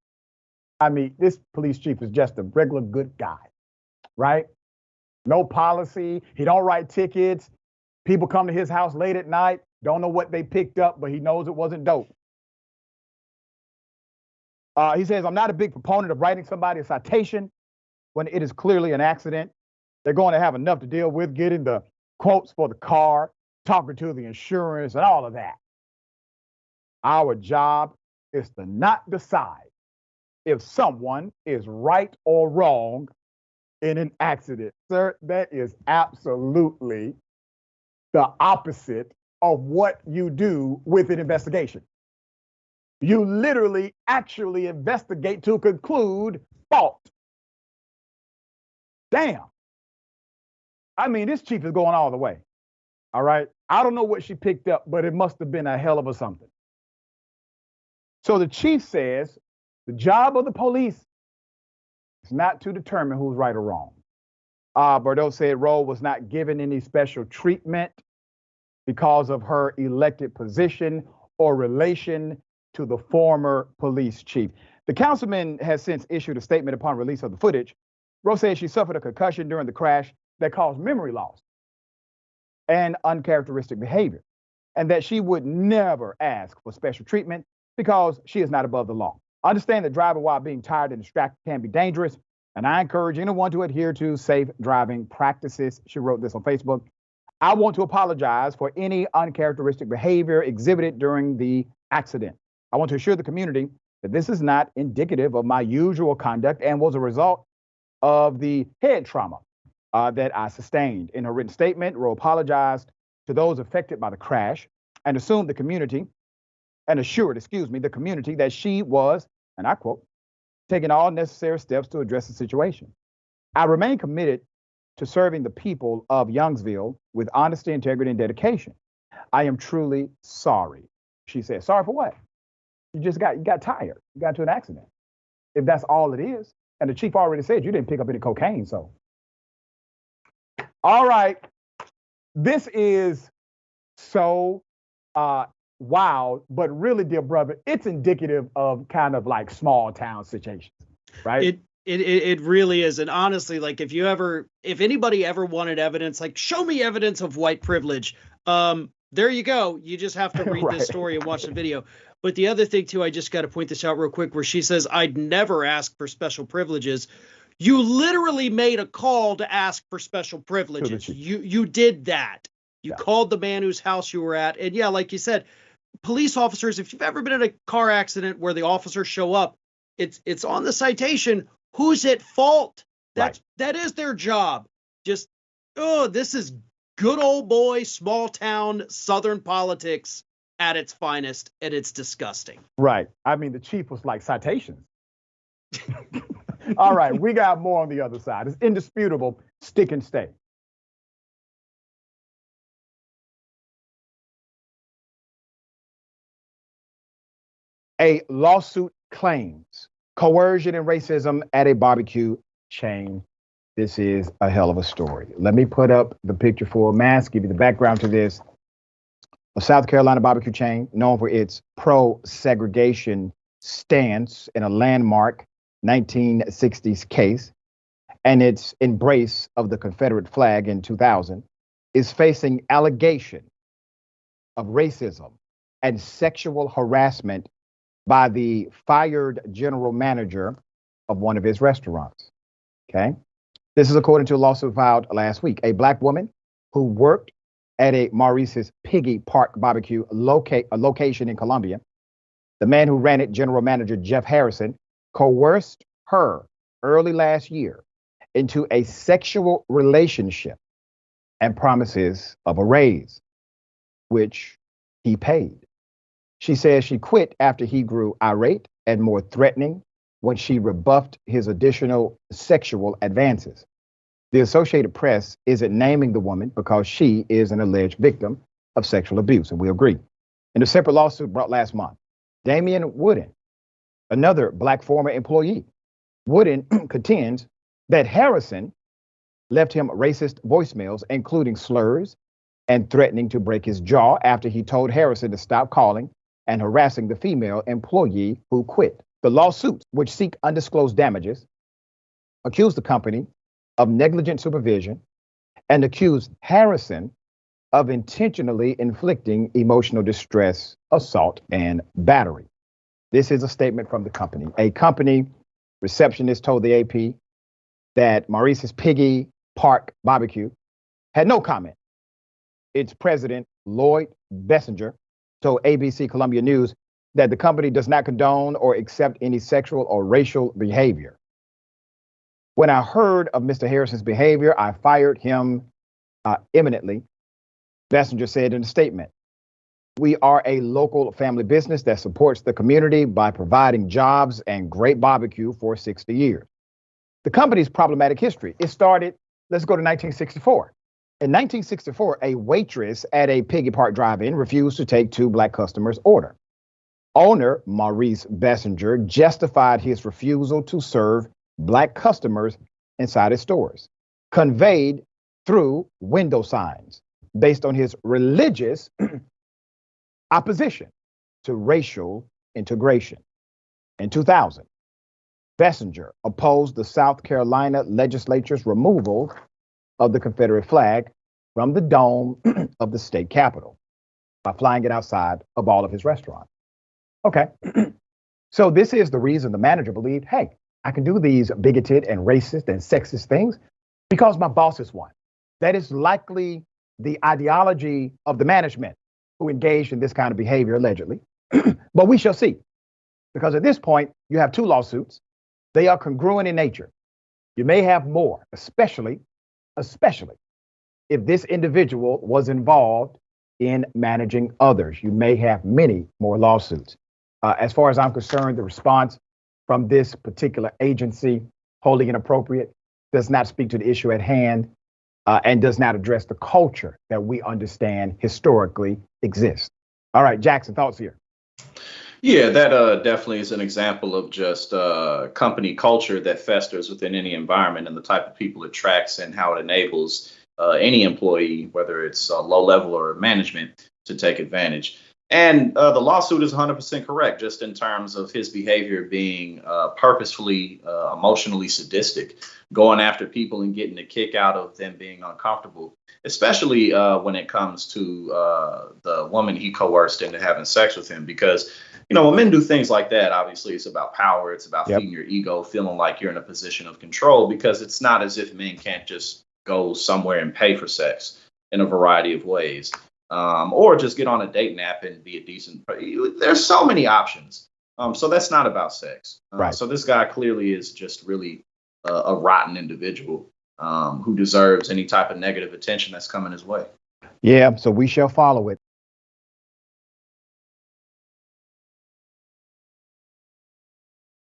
I mean, this police chief is just a regular good guy, right? No policy. He don't write tickets. People come to his house late at night, don't know what they picked up, but he knows it wasn't dope. He says, I'm not a big proponent of writing somebody a citation when it is clearly an accident. They're going to have enough to deal with getting the quotes for the car, talking to the insurance, and all of that. Our job is to not decide if someone is right or wrong in an accident. Sir, that is absolutely the opposite of what you do with an investigation. You literally actually investigate to conclude fault. Damn. I mean, this chief is going all the way. All right. I don't know what she picked up, but it must have been a hell of a something. So the chief says the job of the police is not to determine who's right or wrong. Bordeaux said Rowe was not given any special treatment because of her elected position or relation to the former police chief. The councilman has since issued a statement upon release of the footage. Rowe said she suffered a concussion during the crash that caused memory loss and uncharacteristic behavior, and that she would never ask for special treatment because she is not above the law. Understand that driving while being tired and distracted can be dangerous, and I encourage anyone to adhere to safe driving practices. She wrote this on Facebook. I want to apologize for any uncharacteristic behavior exhibited during the accident. I want to assure the community that this is not indicative of my usual conduct and was a result of the head trauma that I sustained. In her written statement, Rowe apologized to those affected by the crash and assured the community that she was, and I quote, taking all necessary steps to address the situation. I remain committed to serving the people of Youngsville with honesty, integrity, and dedication. I am truly sorry, she said. Sorry for what? You got tired. You got into an accident. If that's all it is. And the chief already said you didn't pick up any cocaine, so. All right. This is so wild, but really, dear brother, it's indicative of kind of like small town situations, right? It really is. And honestly, like if anybody ever wanted evidence, like show me evidence of white privilege, there you go. You just have to read Right. this story and watch the video. But the other thing too, I just got to point this out real quick, where she says, I'd never ask for special privileges. You literally made a call to ask for special privileges. You did that. You called the man whose house you were at. And yeah, like you said, police officers, if you've ever been in a car accident where the officers show up, it's on the citation. Who's at fault? That is their job. Just, this is good old boy, small town, Southern politics at its finest, and it's disgusting. Right. I mean, the chief was like, citations. All right, we got more on the other side. It's indisputable. Stick and stay. A lawsuit claims coercion and racism at a barbecue chain. This is a hell of a story. Let me put up the picture for a mask, give you the background to this. A South Carolina barbecue chain known for its pro-segregation stance in a landmark 1960s case and its embrace of the Confederate flag in 2000 is facing allegation of racism and sexual harassment by the fired general manager of one of his restaurants. Okay. This is according to a lawsuit filed last week. A black woman who worked at a Maurice's Piggy Park barbecue location in Columbia. The man who ran it, General Manager Jeff Harrison, coerced her early last year into a sexual relationship and promises of a raise, which he paid. She says she quit after he grew irate and more threatening when she rebuffed his additional sexual advances. The Associated Press isn't naming the woman because she is an alleged victim of sexual abuse, and we agree. In a separate lawsuit brought last month, Damian Wooden, another black former employee, Wooden contends that Harrison left him racist voicemails, including slurs and threatening to break his jaw after he told Harrison to stop calling and harassing the female employee who quit. The lawsuits, which seek undisclosed damages, accuse the company of negligent supervision and accuse Harrison of intentionally inflicting emotional distress, assault, and battery. This is a statement from the company. A company receptionist told the AP that Maurice's Piggy Park barbecue had no comment. Its president, Lloyd Bessinger, told ABC Columbia News that the company does not condone or accept any sexual or racial behavior. When I heard of Mr. Harrison's behavior, I fired him imminently, Bessinger said in a statement. We are a local family business that supports the community by providing jobs and great barbecue for 60 years. The company's problematic history, it started, let's go to 1964. In 1964, a waitress at a Piggy Park drive-in refused to take two black customers' order. Owner Maurice Bessinger justified his refusal to serve black customers inside his stores, conveyed through window signs based on his religious opposition to racial integration. In 2000, Bessinger opposed the South Carolina legislature's removal of the Confederate flag from the dome of the state capitol by flying it outside of all of his restaurants. Okay, so this is the reason the manager believed, hey, I can do these bigoted and racist and sexist things because my boss is one. That is likely the ideology of the management who engaged in this kind of behavior allegedly. But we shall see, because at this point, you have two lawsuits. They are congruent in nature. You may have more, especially if this individual was involved in managing others. You may have many more lawsuits. As far as I'm concerned, the response from this particular agency, wholly inappropriate, does not speak to the issue at hand and does not address the culture that we understand historically exists. All right, Jackson, thoughts here? Yeah, that definitely is an example of just company culture that festers within any environment and the type of people it attracts and how it enables any employee, whether it's low level or management, to take advantage. And the lawsuit is 100% correct, just in terms of his behavior being purposefully emotionally sadistic, going after people and getting a kick out of them being uncomfortable, especially when it comes to the woman he coerced into having sex with him. Because, when men do things like that, obviously it's about power. It's about feeding your ego, feeling like you're in a position of control, because it's not as if men can't just go somewhere and pay for sex in a variety of ways. Or just get on a date nap and be a decent. There's so many options. So that's not about sex. Right. So this guy clearly is just really a rotten individual who deserves any type of negative attention that's coming his way. Yeah, so we shall follow it.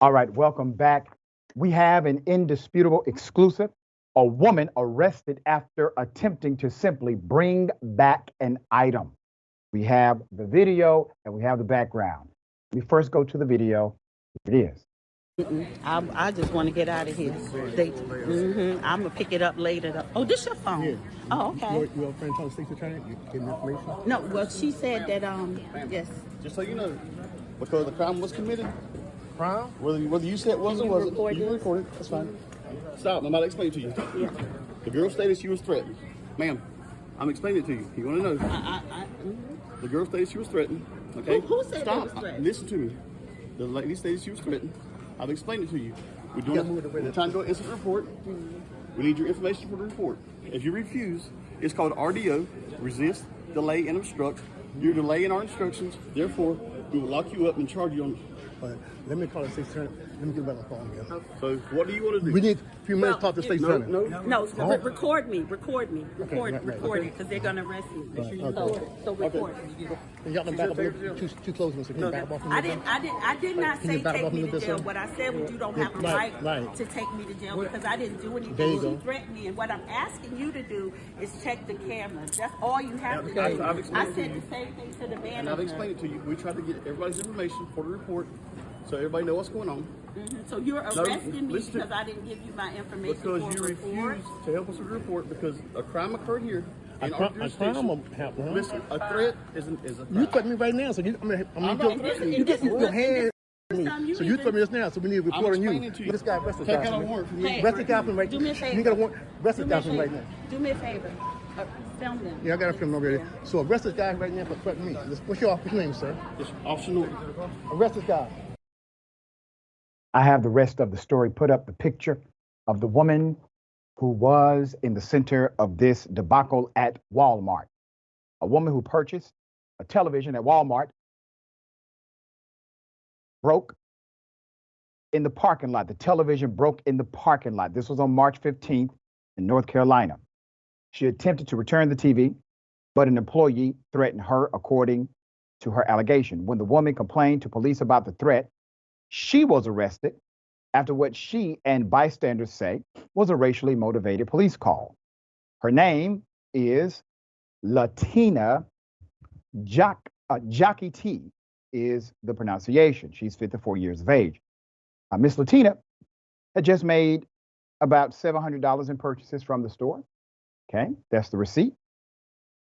All right, welcome back. We have an indisputable exclusive. A woman arrested after attempting to simply bring back an item. We have the video and we have the background. We first go to the video. Here it is. I just want to get out of here. I'm going to pick it up later. Oh, this your phone? Yeah. Oh, okay. Your friend told the state's attorney you getting information? No, well, she said that, yes. Just so you know, because the crime was committed. Crime? Whether you said it was or wasn't, you can record it. That's fine. Stop. I'm about to explain it to you. Yeah. The girl stated she was threatened. Ma'am, I'm explaining it to you. You want to know? The girl stated she was threatened. Okay? Who said Stop. she was threatened? Listen to me. The lady stated she was threatened. I've explained it to you. We're trying to do an incident report. We need your information for the report. If you refuse, it's called RDO, resist, delay, and obstruct. You're delaying our instructions. Therefore, we will lock you up and charge you on. Let me call the state's attorney. Let me get back on the phone again. So, what do you want to do? We need a few minutes to talk to the state's attorney. No, record me, record it, because they're going to arrest me. So record it. Y'all can back up too close, Mr. Can you back up? I did not say take me to jail. What I said was you don't have a right to take me to jail because I didn't do anything. She threatened me, and what I'm asking you to do is check the cameras. That's all you have to do. I said the same thing to the man. And I've explained it to you. We tried to get everybody's information for the report, so everybody know what's going on. So you're arresting me because I didn't give you my information because for you a report? refused to help us with the report because a crime occurred here. A crime happened. Listen, a threat is a crime. You threatened me right now, so I'm not threatening you. You get your hand. So you threatened me just now, so we need a report on you. This guy arrested the guy. Arrest the guy from right now. Do me a favor. You got a warrant. Arrest the guy from right now. Do me a favor. Film them. Yeah, I got a film already. So arrest this guy right now for threatening me. What's your officer's name, sir? It's Officer Norton. Arrest this guy. I have the rest of the story. Put up the picture of the woman who was in the center of this debacle at Walmart. A woman who purchased a television at Walmart broke in the parking lot. The television broke in the parking lot. This was on March 15th in North Carolina. She attempted to return the TV, but an employee threatened her, according to her allegation. When the woman complained to police about the threat, she was arrested after what she and bystanders say was a racially motivated police call. Her name is Latina Jockey T is the pronunciation. She's 54 years of age. Miss Latina had just made about $700 in purchases from the store. Okay, that's the receipt.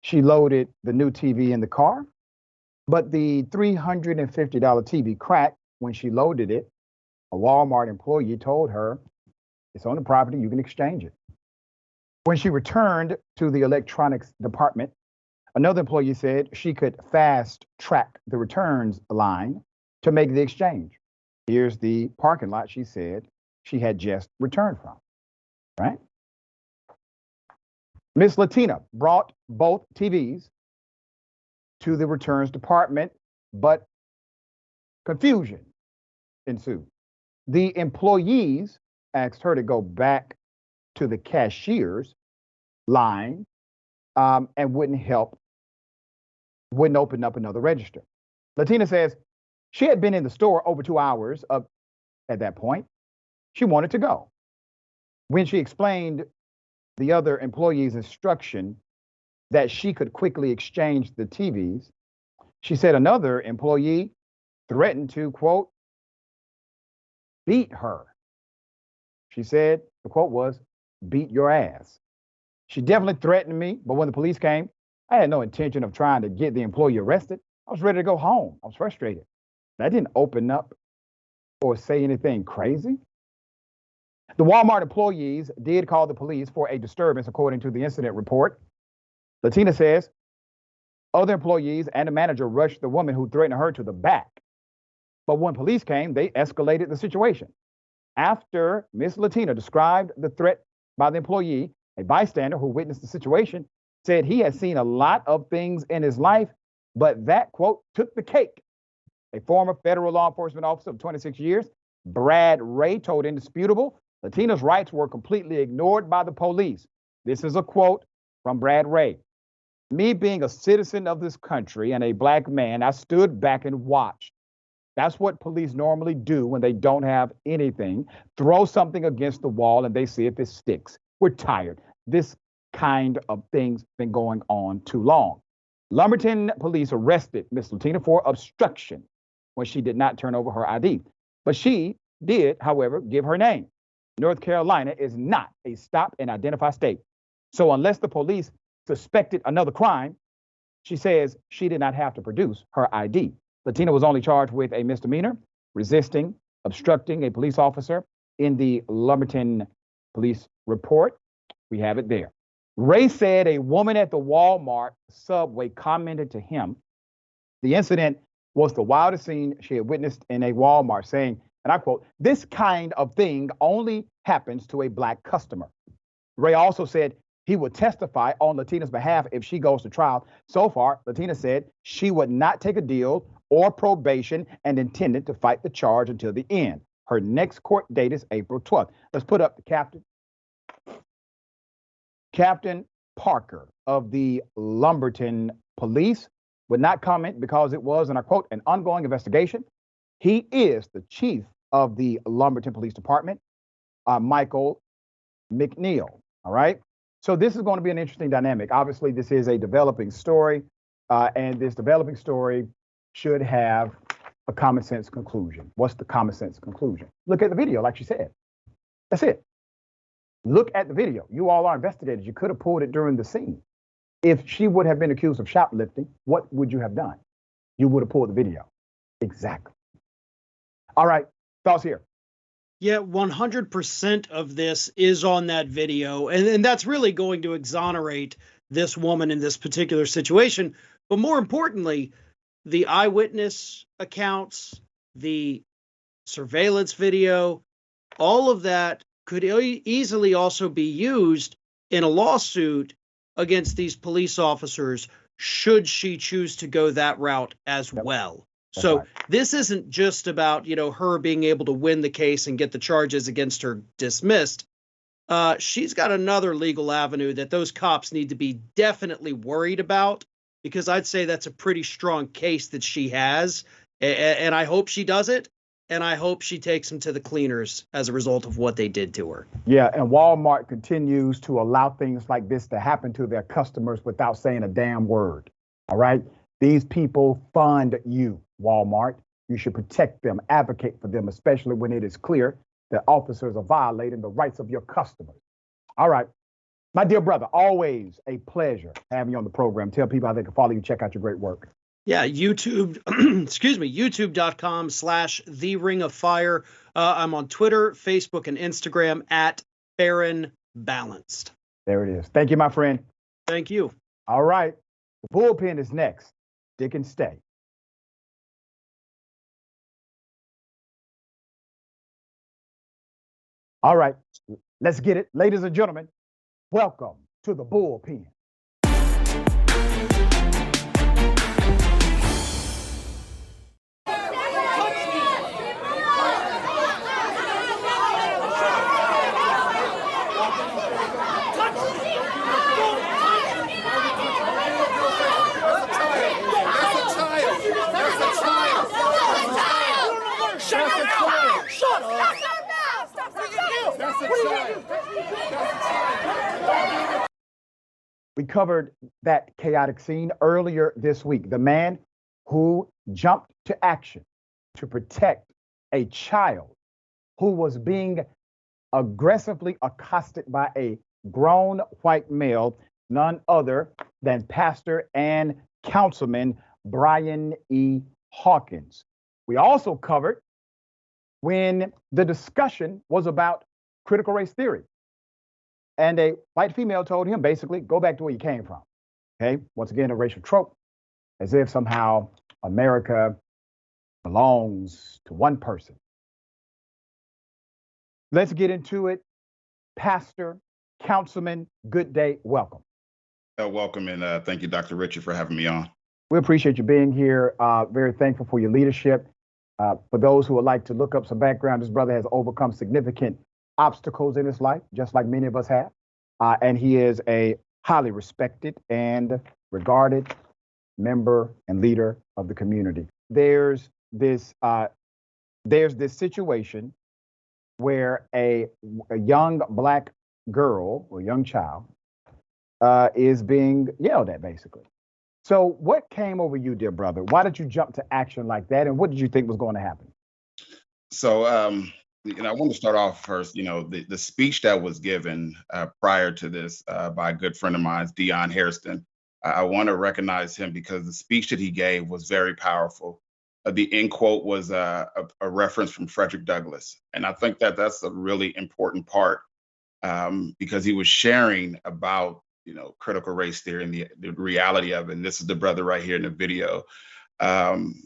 She loaded the new TV in the car, but the $350 TV cracked when she loaded it. A Walmart employee told her, it's on the property, you can exchange it. When she returned to the electronics department, another employee said she could fast track the returns line to make the exchange. Here's the parking lot she said she had just returned from, right? Miss Latina brought both TVs to the returns department, but confusion ensued. The employees asked her to go back to the cashier's line and wouldn't open up another register. Latina says she had been in the store over 2 hours at that point. She wanted to go. When she explained the other employee's instruction that she could quickly exchange the TVs, she said another employee threatened to, quote, beat her. She said, the quote was, beat your ass. She definitely threatened me, but when the police came, I had no intention of trying to get the employee arrested. I was ready to go home. I was frustrated. I didn't open up or say anything crazy. The Walmart employees did call the police for a disturbance, according to the incident report. Latina says other employees and the manager rushed the woman who threatened her to the back. But when police came, they escalated the situation. After Miss Latina described the threat by the employee, a bystander who witnessed the situation said he had seen a lot of things in his life, but that, quote, took the cake. A former federal law enforcement officer of 26 years, Brad Ray, told Indisputable Latina's rights were completely ignored by the police. This is a quote from Brad Ray. Me being a citizen of this country and a black man, I stood back and watched. That's what police normally do when they don't have anything. Throw something against the wall and they see if it sticks. We're tired. This kind of thing's been going on too long. Lumberton police arrested Miss Latina for obstruction when she did not turn over her ID. But she did, however, give her name. North Carolina is not a stop and identify state. So unless the police suspected another crime, she says she did not have to produce her ID. Latina was only charged with a misdemeanor, resisting, obstructing a police officer in the Lumberton police report. We have it there. Ray said a woman at the Walmart subway commented to him the incident was the wildest scene she had witnessed in a Walmart, saying, and I quote, "This kind of thing only happens to a black customer." Ray also said he would testify on Latina's behalf if she goes to trial. So far, Latina said she would not take a deal or probation and intended to fight the charge until the end. Her next court date is April 12th. Let's put up the captain. Captain Parker of the Lumberton Police would not comment because it was, and I quote, an ongoing investigation. He is the chief of the Lumberton Police Department, Michael McNeil. All right. So this is going to be an interesting dynamic. Obviously, this is a developing story, and this developing story should have a common sense conclusion. What's the common sense conclusion? Look at the video, like she said. That's it. Look at the video. You all are investigators. You could have pulled it during the scene. If she would have been accused of shoplifting, what would you have done? You would have pulled the video. Exactly. All right. Thoughts here? Yeah, 100% of this is on that video. And that's really going to exonerate this woman in this particular situation. But more importantly, the eyewitness accounts, the surveillance video, all of that could easily also be used in a lawsuit against these police officers should she choose to go that route as well. That's so right. This isn't just about, her being able to win the case and get the charges against her dismissed. She's got another legal avenue that those cops need to be definitely worried about, because I'd say that's a pretty strong case that she has. And I hope she does it. And I hope she takes them to the cleaners as a result of what they did to her. Yeah, and Walmart continues to allow things like this to happen to their customers without saying a damn word. All right? These people fund you, Walmart. You should protect them, advocate for them, especially when it is clear that officers are violating the rights of your customers. All right. My dear brother, always a pleasure having you on the program. Tell people how they can follow you, check out your great work. Yeah, YouTube, youtube.com/The Ring of Fire. I'm on Twitter, Facebook, and Instagram at Farron Balanced. There it is. Thank you, my friend. Thank you. All right. The bullpen is next. Stick and stay. All right. Let's get it. Ladies and gentlemen, welcome to the bullpen. We covered that chaotic scene earlier this week. The man who jumped to action to protect a child who was being aggressively accosted by a grown white male, none other than Pastor and Councilman Brian E. Hawkins. We also covered when the discussion was about critical race theory. And a white female told him basically, go back to where you came from. Okay, once again, a racial trope, as if somehow America belongs to one person. Let's get into it. Pastor, Councilman, good day, welcome. Welcome, and thank you, Dr. Richey, for having me on. We appreciate you being here. Very thankful for your leadership. For those who would like to look up some background, this brother has overcome significant obstacles in his life, just like many of us have. And he is a highly respected and regarded member and leader of the community. There's this situation where a young black girl or young child is being yelled at, basically. So what came over you, dear brother? Why did you jump to action like that? And what did you think was going to happen? So, I want to start off first, the speech that was given prior to this by a good friend of mine, Dion Hairston. I want to recognize him because the speech that he gave was very powerful. The end quote was a reference from Frederick Douglass. And I think that that's a really important part because he was sharing about, critical race theory and the reality of it. And this is the brother right here in the video. And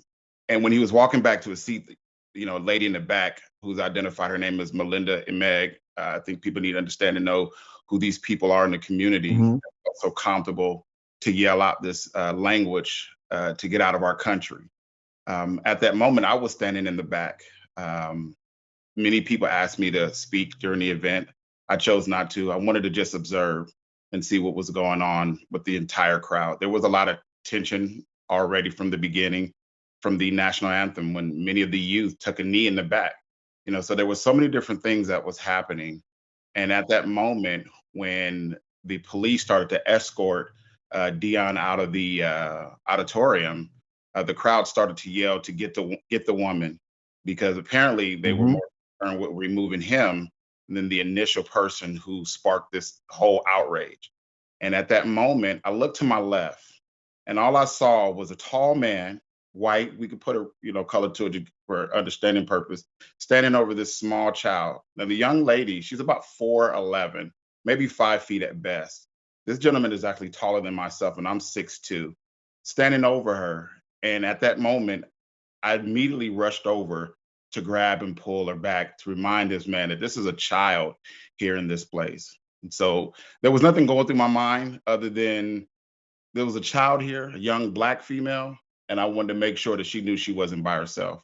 when he was walking back to his seat, a lady in the back who's identified, her name is Melinda and Meg. I think people need to understand and know who these people are in the community. Mm-hmm. So comfortable to yell out this language to get out of our country. At that moment, I was standing in the back. Many people asked me to speak during the event. I chose not to. I wanted to just observe and see what was going on with the entire crowd. There was a lot of tension already from the beginning, from the national anthem, when many of the youth took a knee in the back. So there was so many different things that was happening. And at that moment, when the police started to escort Dion out of the auditorium, the crowd started to yell to get the woman, because apparently they were more concerned with removing him than the initial person who sparked this whole outrage. And at that moment, I looked to my left, and all I saw was a tall man, white. We could put a color to it for understanding purpose, standing over this small child. Now the young lady, she's about 4'11", maybe 5 feet at best. This gentleman is actually taller than myself, and I'm 6'2", standing over her. And at that moment, I immediately rushed over to grab and pull her back to remind this man that this is a child here in this place. And so there was nothing going through my mind other than there was a child here, a young black female, and I wanted to make sure that she knew she wasn't by herself.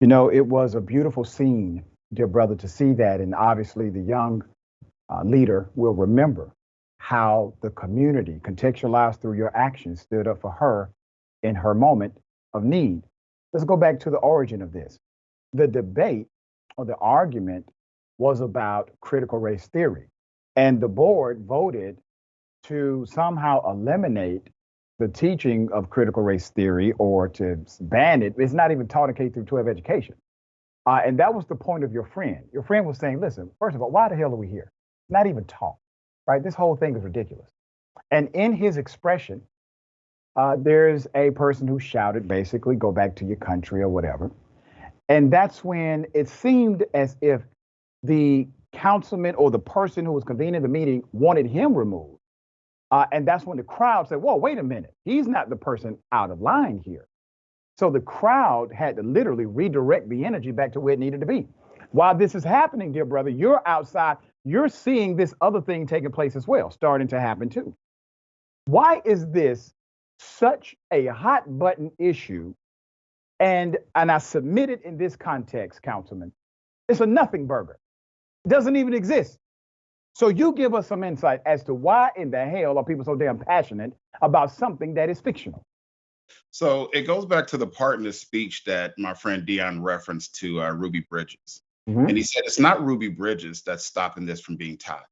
It was a beautiful scene, dear brother, to see that. And obviously the young leader will remember how the community, contextualized through your actions, stood up for her in her moment of need. Let's go back to the origin of this. The debate or the argument was about critical race theory. And the board voted to somehow eliminate the teaching of critical race theory or to ban it. It's not even taught in K through 12 education. And that was the point of your friend. Your friend was saying, listen, first of all, why the hell are we here? Not even taught, right? This whole thing is ridiculous. And in his expression, there's a person who shouted, basically, go back to your country or whatever. And that's when it seemed as if the councilman or the person who was convening the meeting wanted him removed. And that's when the crowd said, whoa, wait a minute. He's not the person out of line here. So the crowd had to literally redirect the energy back to where it needed to be. While this is happening, dear brother, you're outside, you're seeing this other thing taking place as well, starting to happen too. Why is this such a hot button issue? And I submit it in this context, Councilman. It's a nothing burger. It doesn't even exist. So you give us some insight as to why in the hell are people so damn passionate about something that is fictional? So it goes back to the part in the speech that my friend Dion referenced to Ruby Bridges. Mm-hmm. And he said, it's not Ruby Bridges that's stopping this from being taught.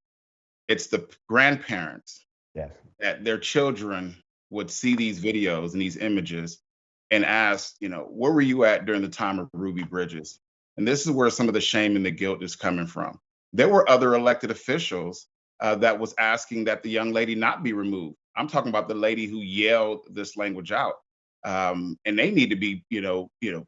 It's the grandparents that their children would see these videos and these images and ask, where were you at during the time of Ruby Bridges? And this is where some of the shame and the guilt is coming from. There were other elected officials that was asking that the young lady not be removed. I'm talking about the lady who yelled this language out. And they need to be,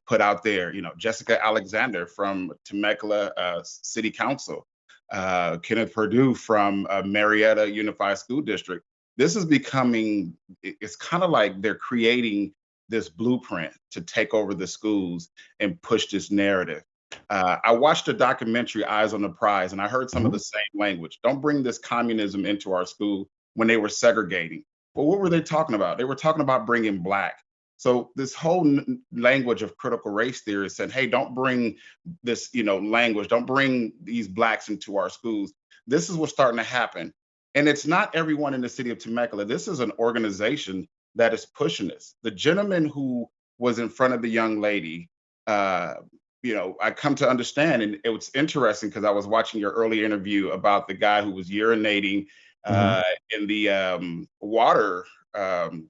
put out there. Jessica Alexander from Temecula City Council, Kenneth Perdue from Marietta Unified School District. This is becoming, it's kind of like they're creating this blueprint to take over the schools and push this narrative. I watched a documentary, Eyes on the Prize, and I heard some of the same language. Don't bring this communism into our school when they were segregating. Well, what were they talking about? They were talking about bringing Black. So this whole language of critical race theory said, hey, don't bring this, language, don't bring these Blacks into our schools. This is what's starting to happen. And it's not everyone in the city of Temecula. This is an organization that is pushing this. The gentleman who was in front of the young lady, I come to understand, and it was interesting because I was watching your earlier interview about the guy who was urinating in the water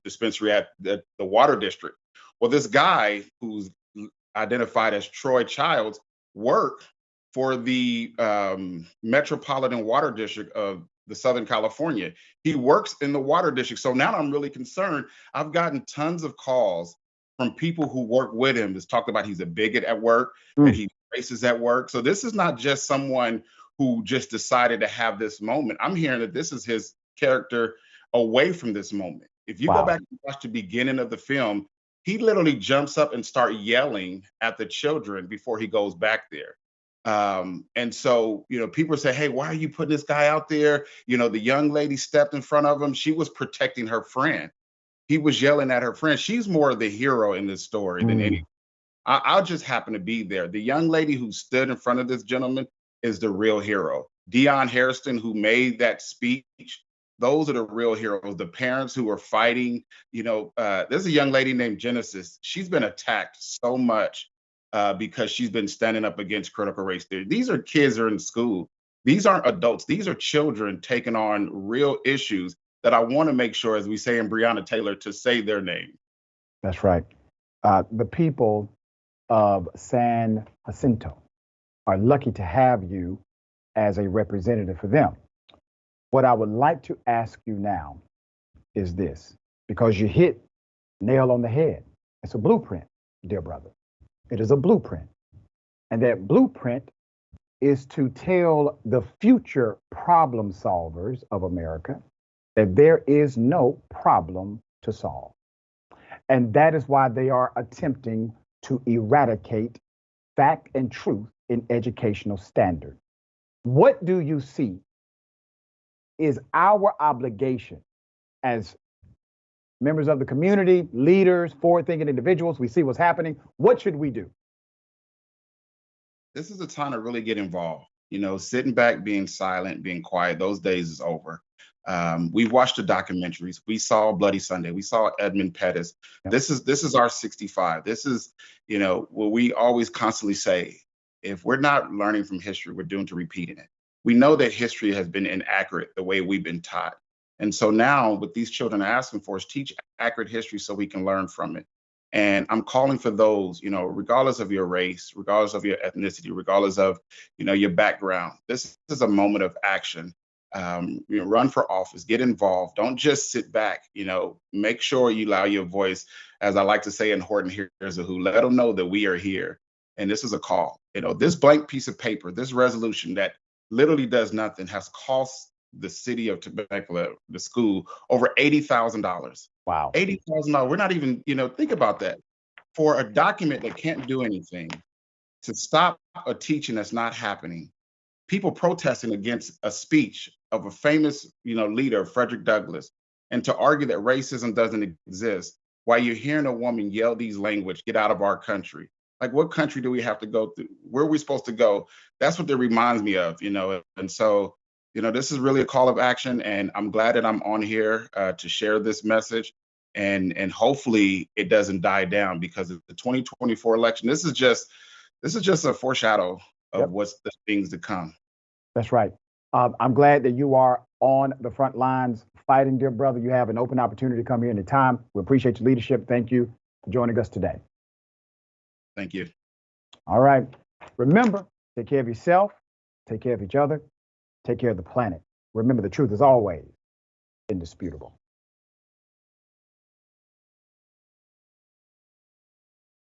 dispensary at the water district. Well, this guy who's identified as Troy Childs worked for the Metropolitan Water District of the Southern California. He works in the water district. So now I'm really concerned. I've gotten tons of calls from people who work with him that's talked about he's a bigot at work, that he racist at work. So this is not just someone who just decided to have this moment. I'm hearing that this is his character away from this moment. If you go back and watch the beginning of the film, he literally jumps up and starts yelling at the children before he goes back there. And so, people say, hey, why are you putting this guy out there? The young lady stepped in front of him. She was protecting her friend. He was yelling at her friend. She's more of the hero in this story than any. I'll just happen to be there. The young lady who stood in front of this gentleman is the real hero. Dion Hairston, who made that speech, those are the real heroes. The parents who are fighting, there's a young lady named Genesis. She's been attacked so much because she's been standing up against critical race theory. These are kids who are in school. These aren't adults. These are children taking on real issues that I want to make sure, as we say in Breonna Taylor, to say their name. That's right. The people of San Jacinto are lucky to have you as a representative for them. What I would like to ask you now is this, because you hit nail on the head. It's a blueprint, dear brother. It is a blueprint. And that blueprint is to tell the future problem solvers of America that there is no problem to solve. And that is why they are attempting to eradicate fact and truth in educational standards. What do you see is our obligation as members of the community, leaders, forward-thinking individuals? We see what's happening. What should we do? This is the time to really get involved. Sitting back, being silent, being quiet, those days is over. We've watched the documentaries. We saw Bloody Sunday. We saw Edmund Pettus. Yep. This is our 65. This is, what we always constantly say, if we're not learning from history, we're doomed to repeating it. We know that history has been inaccurate the way we've been taught. And so now what these children are asking for is teach accurate history so we can learn from it. And I'm calling for those, regardless of your race, regardless of your ethnicity, regardless of, your background. This is a moment of action. Run for office, get involved. Don't just sit back, make sure you allow your voice, as I like to say in Horton Hears a Who, let them know that we are here. And this is a call. This blank piece of paper, this resolution that literally does nothing has cost the city of Temecula, the school, over $80,000. Wow. $80,000. We're not even, think about that. For a document that can't do anything, to stop a teaching that's not happening, people protesting against a speech of a famous, leader, Frederick Douglass, and to argue that racism doesn't exist while you're hearing a woman yell these language, get out of our country. Like, what country do we have to go through? Where are we supposed to go? That's what that reminds me of, And so, this is really a call of action, and I'm glad that I'm on here to share this message, and hopefully it doesn't die down, because of the 2024 election. This is just a foreshadow of what's the things to come. That's right. I'm glad that you are on the front lines fighting, dear brother. You have an open opportunity to come here anytime. We appreciate your leadership. Thank you for joining us today. Thank you. All right. Remember, take care of yourself, take care of each other, take care of the planet. Remember, the truth is always indisputable.